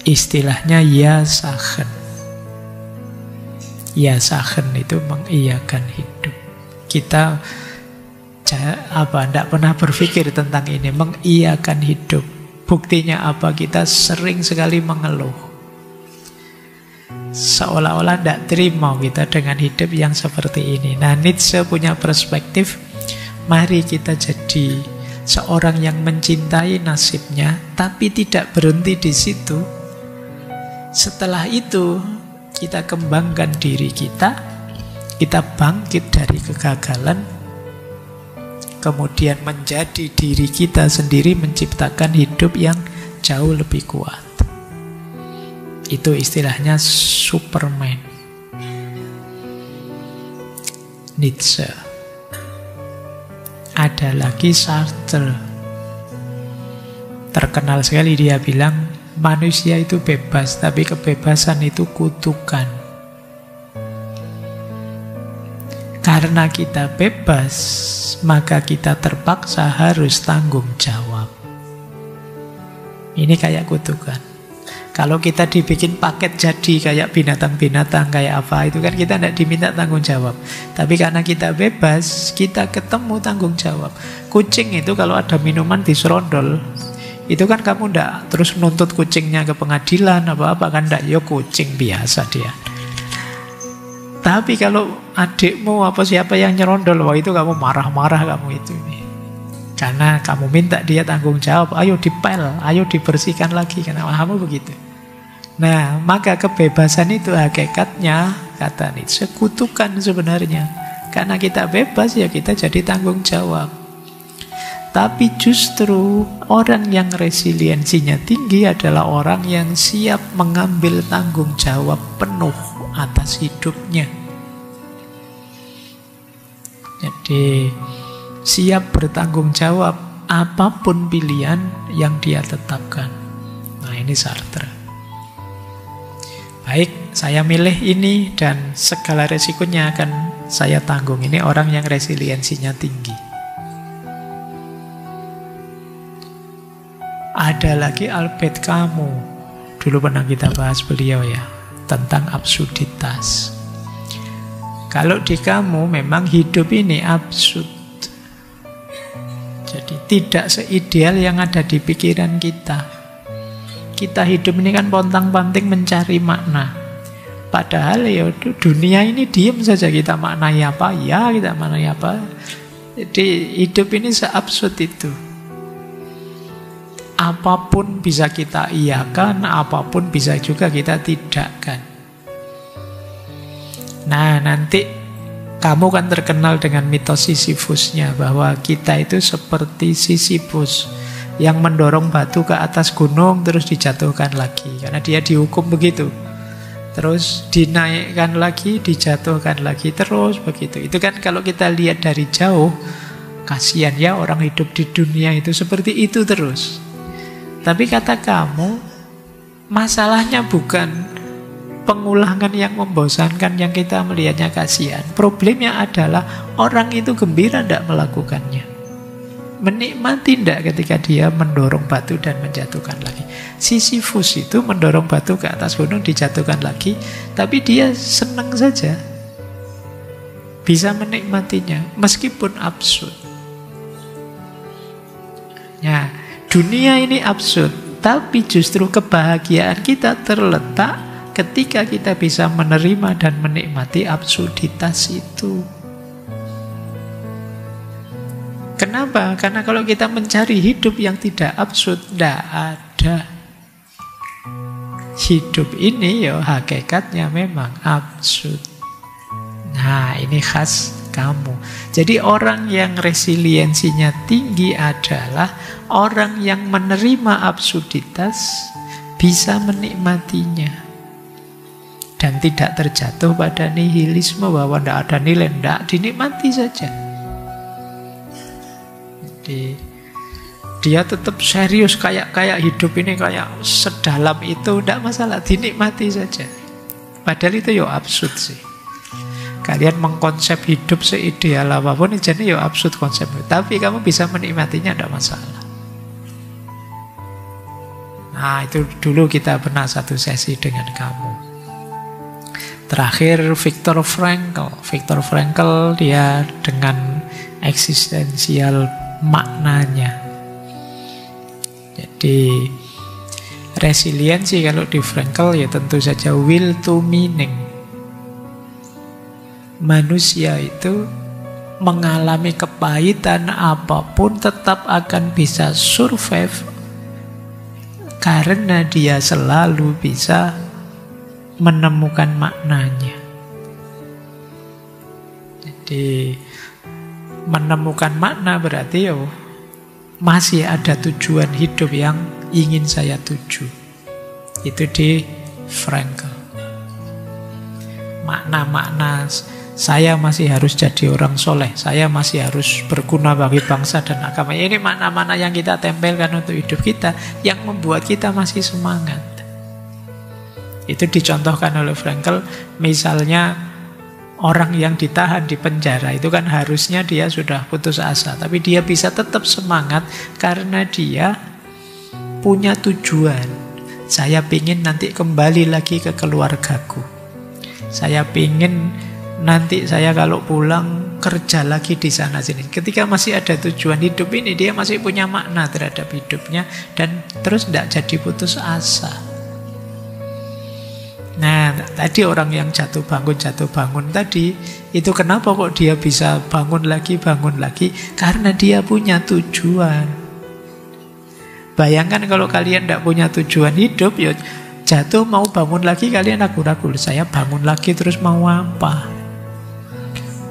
istilahnya ya sachen. Ya sachen itu mengiyakan hidup. Kita tidak pernah berpikir tentang ini, mengiyakan hidup. Buktinya apa? Kita sering sekali mengeluh. Seolah-olah tidak terima kita dengan hidup yang seperti ini. Nah, Nietzsche punya perspektif, mari kita jadi seorang yang mencintai nasibnya, tapi tidak berhenti di situ. Setelah itu, kita kembangkan diri kita bangkit dari kegagalan, kemudian menjadi diri kita sendiri, menciptakan hidup yang jauh lebih kuat. Itu istilahnya Superman. Nietzsche. Ada lagi Sartre. Terkenal sekali dia bilang, manusia itu bebas, tapi kebebasan itu kutukan. Karena kita bebas, maka kita terpaksa harus tanggung jawab. Ini kayak kutukan. Kalau kita dibikin paket jadi kayak binatang-binatang, kayak apa, itu kan kita tidak diminta tanggung jawab. Tapi karena kita bebas, kita ketemu tanggung jawab. Kucing itu kalau ada minuman diserondol, itu kan kamu tidak terus nuntut kucingnya ke pengadilan, apa-apa kan, tidak, ya kucing biasa dia. Tapi kalau adikmu apa siapa yang nyerondol, wah itu kamu marah-marah kamu itu ini. Karena kamu minta dia tanggung jawab, ayo dipel, ayo dibersihkan lagi, karena kamu begitu. Nah, maka kebebasan itu hakikatnya, kata Nietzsche, kutukan sebenarnya. Karena kita bebas, ya kita jadi tanggung jawab. Tapi justru orang yang resiliensinya tinggi adalah orang yang siap mengambil tanggung jawab penuh atas hidupnya. Jadi siap bertanggung jawab apapun pilihan yang dia tetapkan. Nah, ini Sartre. Baik, saya milih ini dan segala resikonya akan saya tanggung. Ini orang yang resiliensinya tinggi. Ada lagi Albert Camus. Dulu pernah kita bahas beliau ya, tentang absurditas. Kalau di Camus memang hidup ini absurd. Jadi tidak seideal yang ada di pikiran kita. Kita hidup ini kan pontang-panting mencari makna. Padahal ya dunia ini diam saja, kita maknai apa? Ya kita maknai apa? Jadi hidup ini seabsurd itu. Apapun bisa kita iyakan, apapun bisa juga kita tidakkan. Nah, nanti kamu kan terkenal dengan mitos Sisyphusnya, bahwa kita itu seperti Sisyphus yang mendorong batu ke atas gunung terus dijatuhkan lagi. Karena dia dihukum begitu. Terus dinaikkan lagi, dijatuhkan lagi, terus begitu. Itu kan kalau kita lihat dari jauh, kasihan ya orang hidup di dunia itu seperti itu terus. Tapi kata kamu, masalahnya bukan pengulangan yang membosankan yang kita melihatnya kasihan. Problemnya adalah orang itu gembira tidak melakukannya. Menikmati tidak ketika dia mendorong batu dan menjatuhkan lagi. Sisyphus itu mendorong batu ke atas gunung, dijatuhkan lagi, tapi dia senang saja. Bisa menikmatinya, meskipun absurd. Ya, dunia ini absurd, tapi justru kebahagiaan kita terletak ketika kita bisa menerima dan menikmati absurditas itu. Kenapa? Karena kalau kita mencari hidup yang tidak absurd, tidak ada. Hidup ini ya hakikatnya memang absurd. Nah, ini khas kamu. Jadi orang yang resiliensinya tinggi adalah orang yang menerima absurditas, bisa menikmatinya, dan tidak terjatuh pada nihilisme bahwa tidak ada nilai, tidak, dinikmati saja. Jadi dia tetap serius, kayak hidup ini kayak sedalam itu, tidak masalah, dinikmati saja. Padahal itu ya absurd sih. Kalian mengkonsep hidup seideal apapun, jadi ya absurd konsepnya. Tapi kamu bisa menikmatinya, tidak masalah. Nah, itu dulu kita pernah satu sesi dengan kamu. Terakhir Viktor Frankl. Viktor Frankl dia dengan eksistensial maknanya. Jadi resiliensi kalau di Frankl ya tentu saja will to meaning. Manusia itu mengalami kepahitan apapun tetap akan bisa survive karena dia selalu bisa menemukan maknanya. Jadi menemukan makna berarti masih ada tujuan hidup yang ingin saya tuju. Itu di Frankl. Makna-makna saya masih harus jadi orang soleh, saya masih harus berguna bagi bangsa dan agama. Ini makna-makna yang kita tempelkan untuk hidup kita, yang membuat kita masih semangat. Itu dicontohkan oleh Frankl. Misalnya orang yang ditahan di penjara, itu kan harusnya dia sudah putus asa, tapi dia bisa tetap semangat karena dia punya tujuan. Saya ingin nanti kembali lagi ke keluargaku. Saya ingin nanti saya kalau pulang kerja lagi di sana sini. Ketika masih ada tujuan hidup ini, dia masih punya makna terhadap hidupnya dan terus tidak jadi putus asa. Nah, tadi orang yang jatuh bangun tadi, itu kenapa kok dia bisa bangun lagi? Karena dia punya tujuan. Bayangkan kalau kalian tidak punya tujuan hidup, ya jatuh mau bangun lagi kalian ragu-ragu. Saya bangun lagi terus mau apa?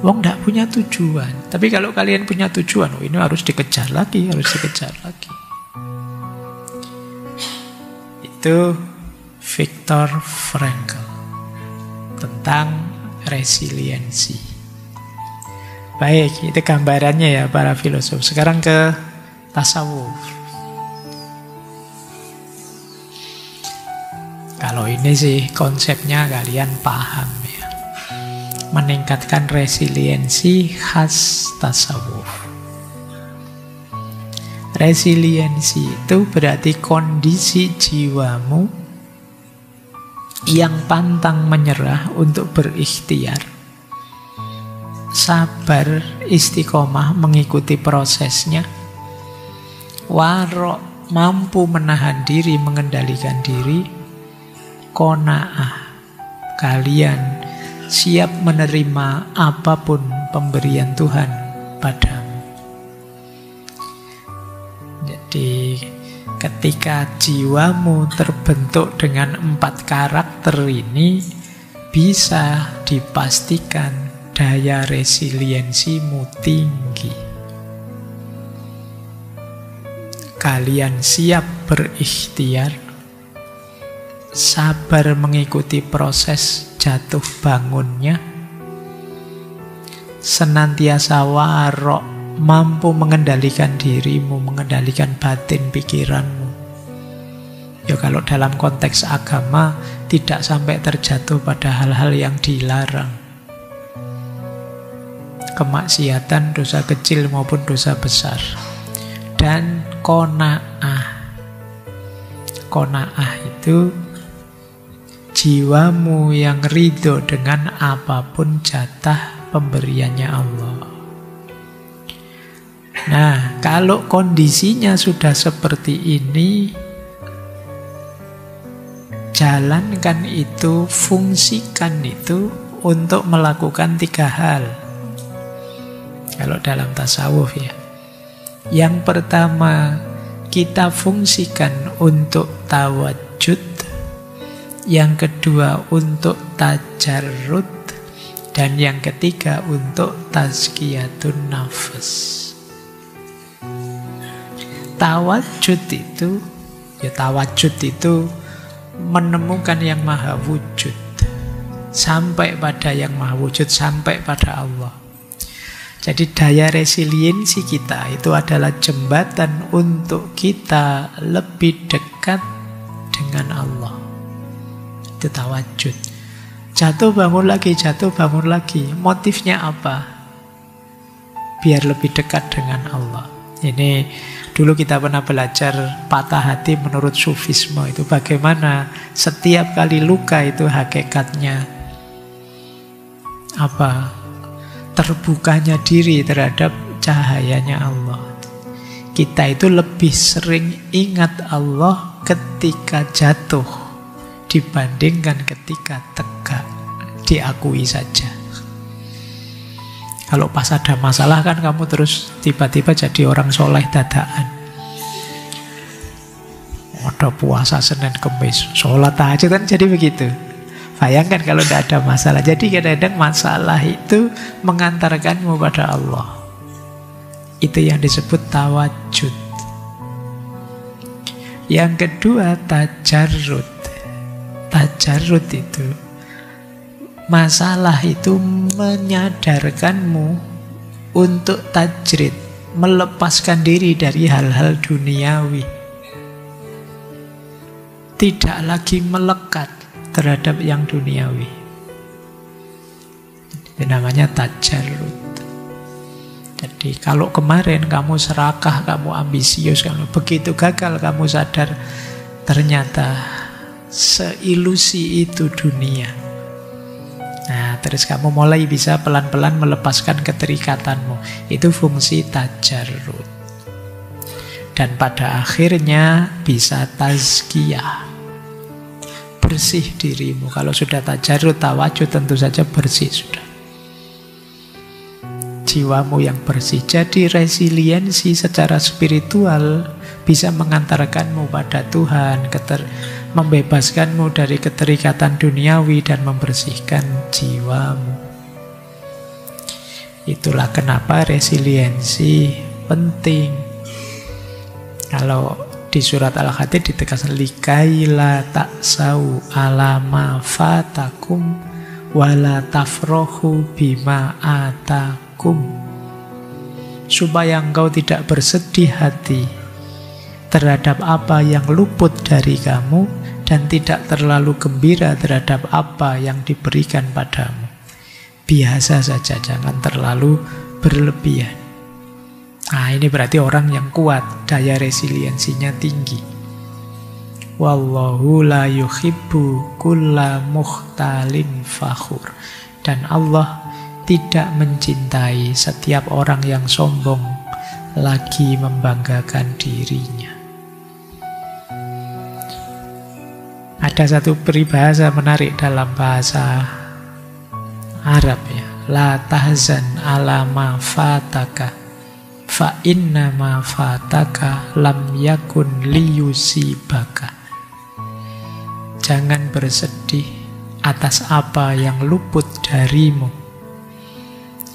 Wong tidak punya tujuan. Tapi kalau kalian punya tujuan, ini harus dikejar lagi. Itu Viktor Frankl tentang resiliensi. Baik, itu gambarannya ya para filosof. Sekarang ke tasawuf. Kalau ini sih konsepnya kalian paham ya. Meningkatkan resiliensi khas tasawuf. Resiliensi itu berarti kondisi jiwamu yang pantang menyerah untuk berikhtiar, sabar, istiqomah mengikuti prosesnya, warok, mampu menahan diri, mengendalikan diri, qanaah, kalian siap menerima apapun pemberian Tuhan padamu. Jadi ketika jiwamu terbentuk dengan 4 karakter ini, bisa dipastikan daya resiliensimu tinggi. Kalian siap berikhtiar, sabar mengikuti proses jatuh bangunnya, senantiasa warok, mampu mengendalikan dirimu, mengendalikan batin pikiranmu. Ya kalau dalam konteks agama, tidak sampai terjatuh pada hal-hal yang dilarang. Kemaksiatan, dosa kecil maupun dosa besar. Dan qanaah. Qanaah itu jiwamu yang ridho dengan apapun jatah pemberiannya Allah. Nah, kalau kondisinya sudah seperti ini, jalankan itu, fungsikan itu untuk melakukan 3 hal. Kalau dalam tasawuf ya. Yang pertama, kita fungsikan untuk tawajud. Yang kedua untuk tajarrud. Dan yang ketiga untuk tazkiyatun nafas. Tawajud itu menemukan yang maha wujud, sampai pada yang maha wujud, sampai pada Allah. Jadi daya resiliensi kita itu adalah jembatan untuk kita lebih dekat dengan Allah. Itu tawajud. Jatuh bangun lagi, jatuh bangun lagi. Motifnya apa? Biar lebih dekat dengan Allah. Ini dulu kita pernah belajar patah hati menurut Sufisme. Itu bagaimana setiap kali luka itu hakikatnya apa? Terbukanya diri terhadap cahayanya Allah. Kita itu lebih sering ingat Allah ketika jatuh dibandingkan ketika tegak. Diakui saja. Kalau pas ada masalah kan kamu terus tiba-tiba jadi orang soleh dadakan. Ada puasa Senin Kemis, sholat tahajud kan jadi begitu. Bayangkan kalau tidak ada masalah. Jadi kadang-kadang masalah itu mengantarkanmu pada Allah. Itu yang disebut tawajud. Yang kedua tajarrud. Tajarrud itu masalah itu menyadarkanmu untuk tajrid, melepaskan diri dari hal-hal duniawi. Tidak lagi melekat terhadap yang duniawi. Itu namanya tajarrud. Jadi kalau kemarin kamu serakah, kamu ambisius, kamu begitu gagal, kamu sadar ternyata seilusi itu dunia. Nah, terus kamu mulai bisa pelan-pelan melepaskan keterikatanmu. Itu fungsi tajarrud. Dan pada akhirnya bisa tazkiyah. Bersih dirimu. Kalau sudah tajarrud, tawajud, tentu saja bersih sudah. Jiwamu yang bersih. Jadi resiliensi secara spiritual bisa mengantarkanmu pada Tuhan, membebaskanmu dari keterikatan duniawi dan membersihkan jiwamu. Itulah kenapa resiliensi penting. Kalau di surat Al-Hadid ditegaskan likaila taksau ala ma fatakum wala tafrohu bima atakum, supaya engkau tidak bersedih hati terhadap apa yang luput dari kamu dan tidak terlalu gembira terhadap apa yang diberikan padamu. Biasa saja, jangan terlalu berlebihan. Nah, ini berarti orang yang kuat, daya resiliensinya tinggi. Wallahu la yuhibbu kulla mukhtalin fakhur. Dan Allah tidak mencintai setiap orang yang sombong lagi membanggakan dirinya. Ada satu peribahasa menarik dalam bahasa Arab ya. La tahzan ala ma fataka fa inna ma fataka lam yakun liyusibaka. Jangan bersedih atas apa yang luput darimu,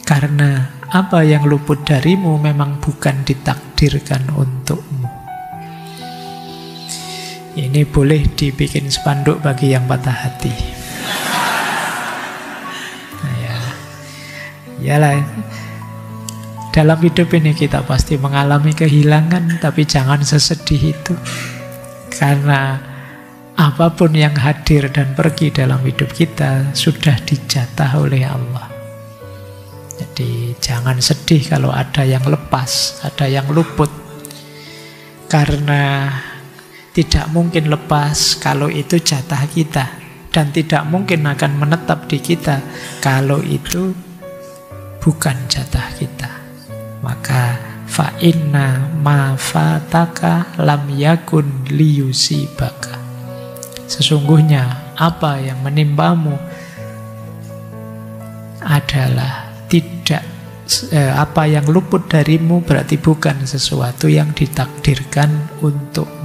karena apa yang luput darimu memang bukan ditakdirkan untukmu. Ini boleh dibikin spanduk bagi yang patah hati. Nah, ya. Yalah, dalam hidup ini kita pasti mengalami kehilangan, tapi jangan sesedih itu. Karena apapun yang hadir dan pergi dalam hidup kita sudah dijatah oleh Allah. Jadi jangan sedih kalau ada yang lepas, ada yang luput. Karena tidak mungkin lepas kalau itu jatah kita, dan tidak mungkin akan menetap di kita kalau itu bukan jatah kita. Maka fa inna ma fataka lam yakun liyusibaka. Sesungguhnya apa yang menimpamu adalah tidak, apa yang luput darimu berarti bukan sesuatu yang ditakdirkan untukmu.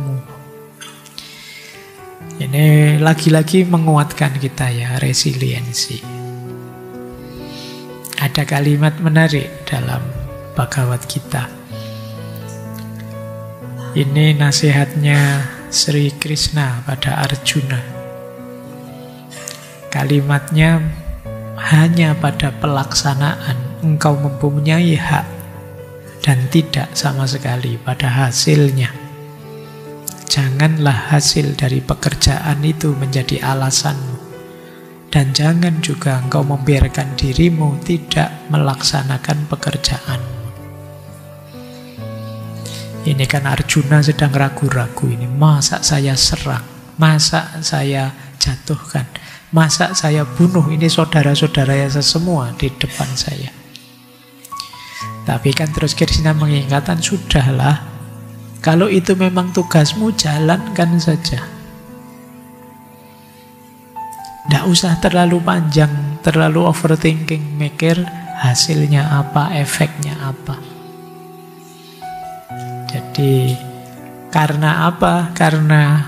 Ini lagi-lagi menguatkan kita ya, resiliensi. Ada kalimat menarik dalam Bhagavad Gita. Ini nasihatnya Sri Krishna pada Arjuna. Kalimatnya, hanya pada pelaksanaan engkau mempunyai hak dan tidak sama sekali pada hasilnya. Janganlah hasil dari pekerjaan itu menjadi alasanmu. Dan jangan juga engkau membiarkan dirimu tidak melaksanakan pekerjaan. Ini kan Arjuna sedang ragu-ragu ini. Masa saya serang? Masa saya jatuhkan? Masa saya bunuh ini saudara-saudara saya semua di depan saya? Tapi kan terus Krishna mengingatkan, sudahlah. Kalau itu memang tugasmu, jalankan saja. Tidak usah terlalu panjang, terlalu overthinking, mikir hasilnya apa, efeknya apa. Jadi, karena apa? Karena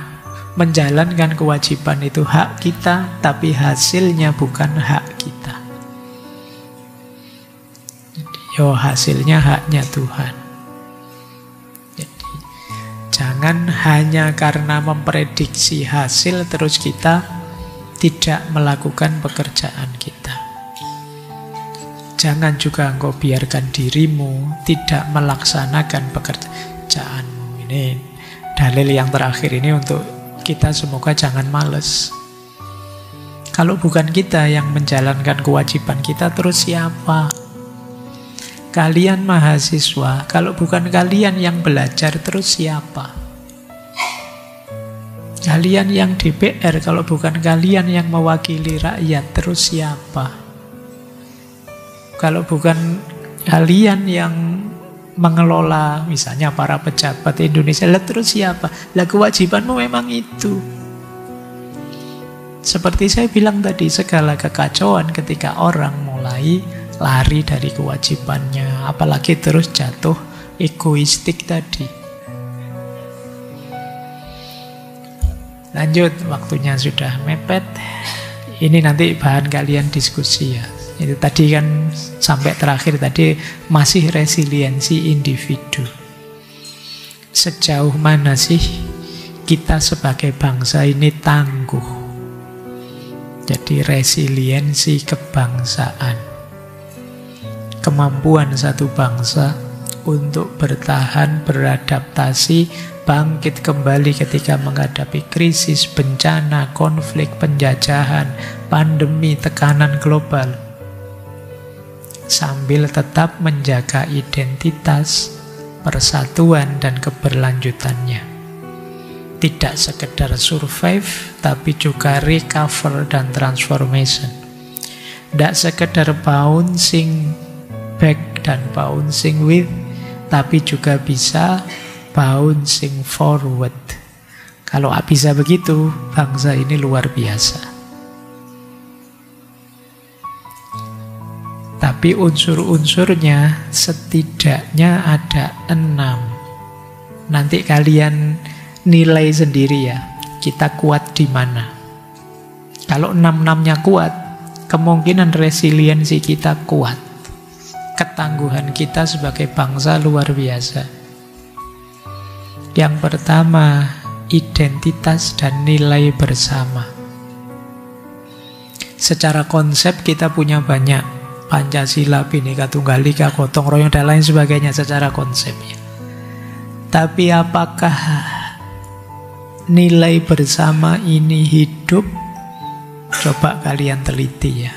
menjalankan kewajiban itu hak kita, tapi hasilnya bukan hak kita. Jadi, hasilnya haknya Tuhan. Jadi, jangan hanya karena memprediksi hasil terus kita tidak melakukan pekerjaan kita. Jangan juga engkau biarkan dirimu tidak melaksanakan pekerjaanmu. Ini dalil yang terakhir ini untuk kita, semoga jangan males. Kalau bukan kita yang menjalankan kewajiban kita, terus siapa? Kalian mahasiswa, kalau bukan kalian yang belajar, terus siapa? Kalian yang DPR, kalau bukan kalian yang mewakili rakyat, terus siapa? Kalau bukan kalian yang mengelola, misalnya para pejabat Indonesia, lah terus siapa? Lah kewajibanmu memang itu. Seperti saya bilang tadi, segala kekacauan ketika orang mulai lari dari kewajibannya, apalagi terus jatuh egoistik tadi. Lanjut, waktunya sudah mepet. Ini nanti bahan kalian diskusi ya. Itu tadi kan sampai terakhir tadi masih resiliensi individu. Sejauh mana sih kita sebagai bangsa ini tangguh? Jadi resiliensi kebangsaan. Kemampuan satu bangsa untuk bertahan, beradaptasi, bangkit kembali ketika menghadapi krisis, bencana, konflik, penjajahan, pandemi, tekanan global. Sambil tetap menjaga identitas, persatuan, dan keberlanjutannya. Tidak sekedar survive, tapi juga recover dan transformation. Tidak sekedar bouncing back dan bouncing with, tapi juga bisa bouncing forward. Kalau bisa begitu, bangsa ini luar biasa. Tapi unsur-unsurnya setidaknya ada 6. Nanti kalian nilai sendiri ya, kita kuat di mana. Kalau 6-6-nya kuat, kemungkinan resiliensi kita kuat. Ketangguhan kita sebagai bangsa luar biasa. Yang pertama, identitas dan nilai bersama. Secara konsep kita punya banyak. Pancasila, Bhinneka Tunggal Ika, gotong royong, dan lain sebagainya secara konsepnya. Tapi apakah nilai bersama ini hidup? Coba kalian teliti ya.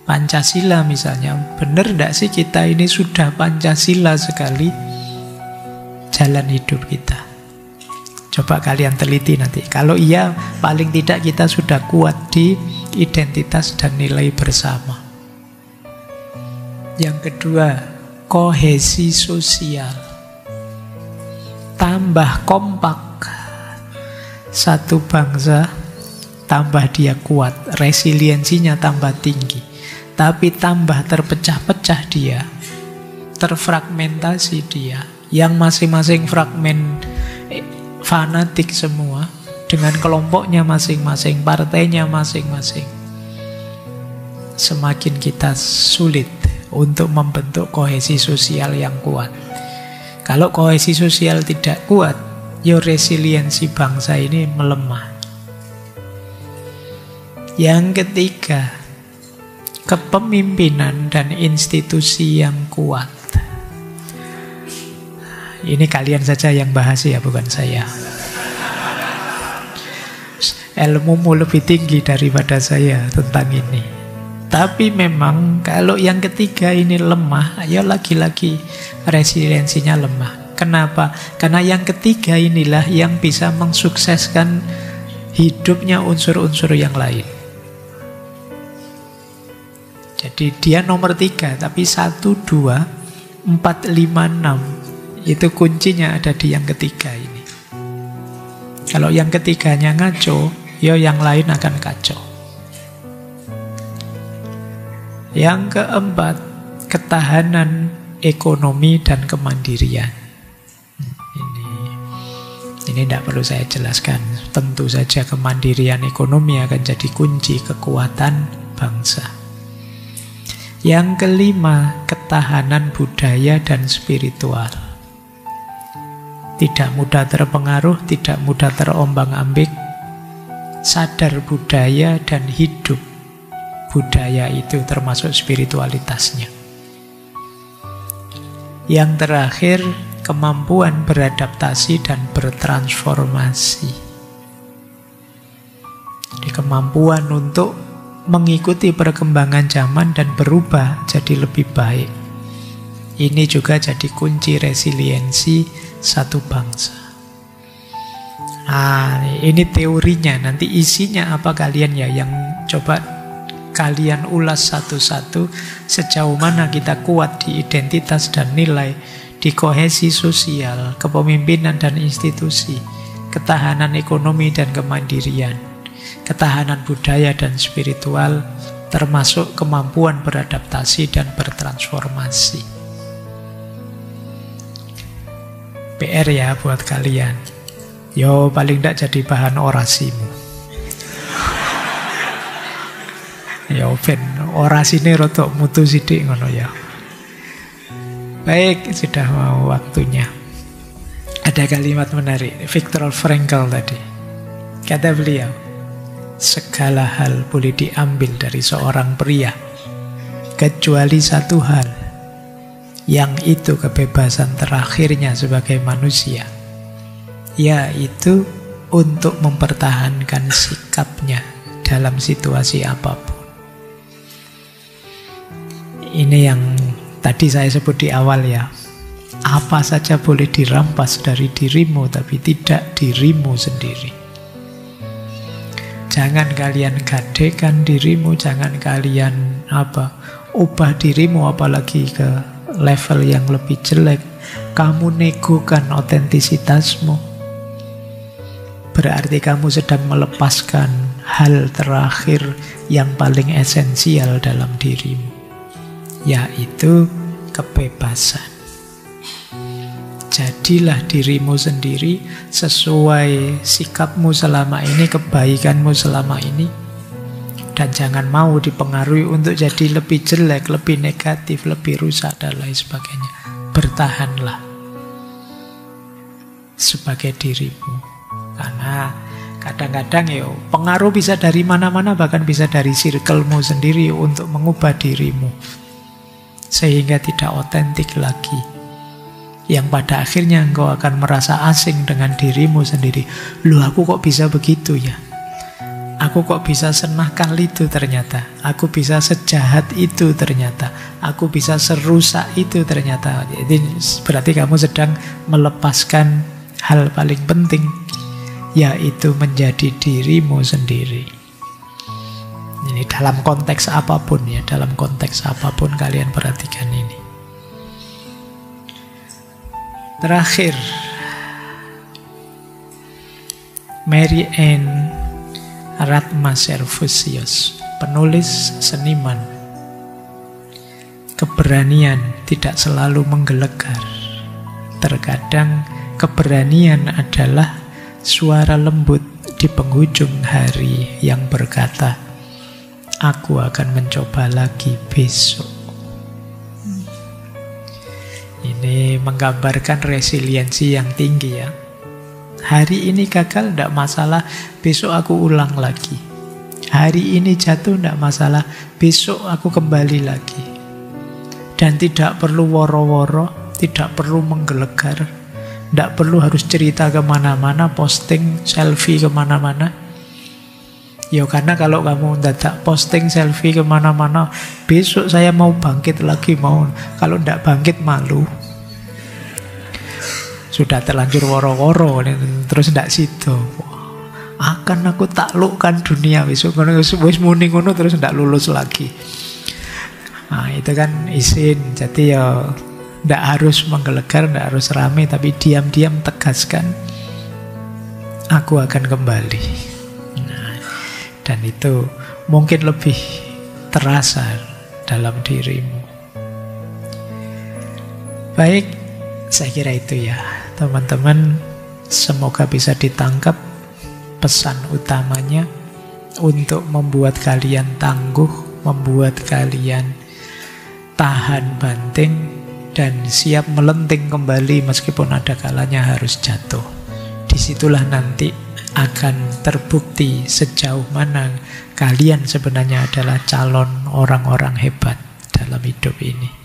Pancasila misalnya, benar tidak sih kita ini sudah Pancasila sekali jalan hidup kita? Coba kalian teliti nanti. Kalau iya, paling tidak kita sudah kuat di identitas dan nilai bersama. Yang kedua, kohesi sosial. Tambah kompak satu bangsa, tambah dia kuat, resiliensinya tambah tinggi. Tapi tambah terpecah-pecah dia, terfragmentasi dia, yang masing-masing fragmen fanatik semua, dengan kelompoknya masing-masing, partainya masing-masing. Semakin kita sulit untuk membentuk kohesi sosial yang kuat. Kalau kohesi sosial tidak kuat, ya resiliensi bangsa ini melemah. Yang ketiga, kepemimpinan dan institusi yang kuat. Ini kalian saja yang bahas ya, bukan saya. ilmumu lebih tinggi daripada saya tentang ini. Tapi memang kalau yang ketiga ini lemah, ya lagi-lagi resiliensinya lemah. Kenapa? Karena yang ketiga inilah yang bisa mensukseskan hidupnya unsur-unsur yang lain. Jadi dia nomor 3, tapi 1, 2, 4, 5, 6 itu kuncinya ada di yang ketiga ini. Kalau yang ketiganya ngaco, ya yang lain akan kacau. Yang keempat, ketahanan ekonomi dan kemandirian. Ini tidak perlu saya jelaskan. Tentu saja kemandirian ekonomi akan jadi kunci kekuatan bangsa. Yang kelima, ketahanan budaya dan spiritual. Tidak mudah terpengaruh, tidak mudah terombang-ambing, sadar budaya dan hidup budaya itu termasuk spiritualitasnya. Yang terakhir, kemampuan beradaptasi dan bertransformasi. Jadi kemampuan untuk mengikuti perkembangan zaman dan berubah jadi lebih baik. Ini juga jadi kunci resiliensi satu bangsa. Nah, ini teorinya. Nanti isinya apa kalian ya yang coba kalian ulas satu-satu, sejauh mana kita kuat di identitas dan nilai, di kohesi sosial, kepemimpinan dan institusi, ketahanan ekonomi dan kemandirian, ketahanan budaya dan spiritual, termasuk kemampuan beradaptasi dan bertransformasi. PR ya buat kalian. Yo paling tidak jadi bahan orasimu. Ya ben orasine rotok mutu sithik ngono ya. Baik, sudah mau waktunya. Ada kalimat menarik Viktor Frankl tadi. Kata beliau, segala hal boleh diambil dari seorang pria kecuali satu hal, yang itu kebebasan terakhirnya sebagai manusia, yaitu untuk mempertahankan sikapnya dalam situasi apapun. Ini yang tadi saya sebut di awal ya. Apa saja boleh dirampas dari dirimu, tapi tidak dirimu sendiri. Jangan kalian gadekan dirimu, jangan kalian ubah dirimu apalagi ke level yang lebih jelek. Kamu negokan otentisitasmu. Berarti kamu sedang melepaskan hal terakhir yang paling esensial dalam dirimu, yaitu kebebasan. Jadilah dirimu sendiri sesuai sikapmu selama ini, kebaikanmu selama ini, dan jangan mau dipengaruhi untuk jadi lebih jelek, lebih negatif, lebih rusak dan lain sebagainya. Bertahanlah sebagai dirimu, karena kadang-kadang pengaruh bisa dari mana-mana, bahkan bisa dari circlemu sendiri untuk mengubah dirimu sehingga tidak otentik lagi, yang pada akhirnya engkau akan merasa asing dengan dirimu sendiri. Loh, aku kok bisa begitu ya? Aku kok bisa senakal itu ternyata? Aku bisa sejahat itu ternyata? Aku bisa serusak itu ternyata? Jadi berarti kamu sedang melepaskan hal paling penting, yaitu menjadi dirimu sendiri. Ini dalam konteks apapun ya, dalam konteks apapun kalian perhatikan ini. Terakhir, Mary Ann Ratmaserfusius, penulis seniman. Keberanian tidak selalu menggelegar. Terkadang keberanian adalah suara lembut di penghujung hari yang berkata, aku akan mencoba lagi besok. Ini menggambarkan resiliensi yang tinggi ya. Hari ini gagal tidak masalah, besok aku ulang lagi. Hari ini jatuh tidak masalah, besok aku kembali lagi. Dan tidak perlu woro-woro, tidak perlu menggelegar, tidak perlu harus cerita kemana-mana, posting selfie kemana-mana. Ya karena kalau kamu dadak posting selfie kemana-mana, besok saya mau bangkit lagi, mau. Kalau tidak bangkit malu. Sudah terlanjur woro-woro, terus tidak situ. Akan aku taklukkan dunia besok. Wis muni ngono terus tidak lulus lagi. Nah itu kan izin. Jadi ya tidak harus menggelegar, tidak harus rame, tapi diam-diam tegaskan, aku akan kembali. Dan itu mungkin lebih terasa dalam dirimu. Baik, saya kira itu ya teman-teman. Semoga bisa ditangkap pesan utamanya untuk membuat kalian tangguh, membuat kalian tahan banting dan siap melenting kembali meskipun ada kalanya harus jatuh. Disitulah nanti akan terbukti sejauh mana kalian sebenarnya adalah calon orang-orang hebat dalam hidup ini.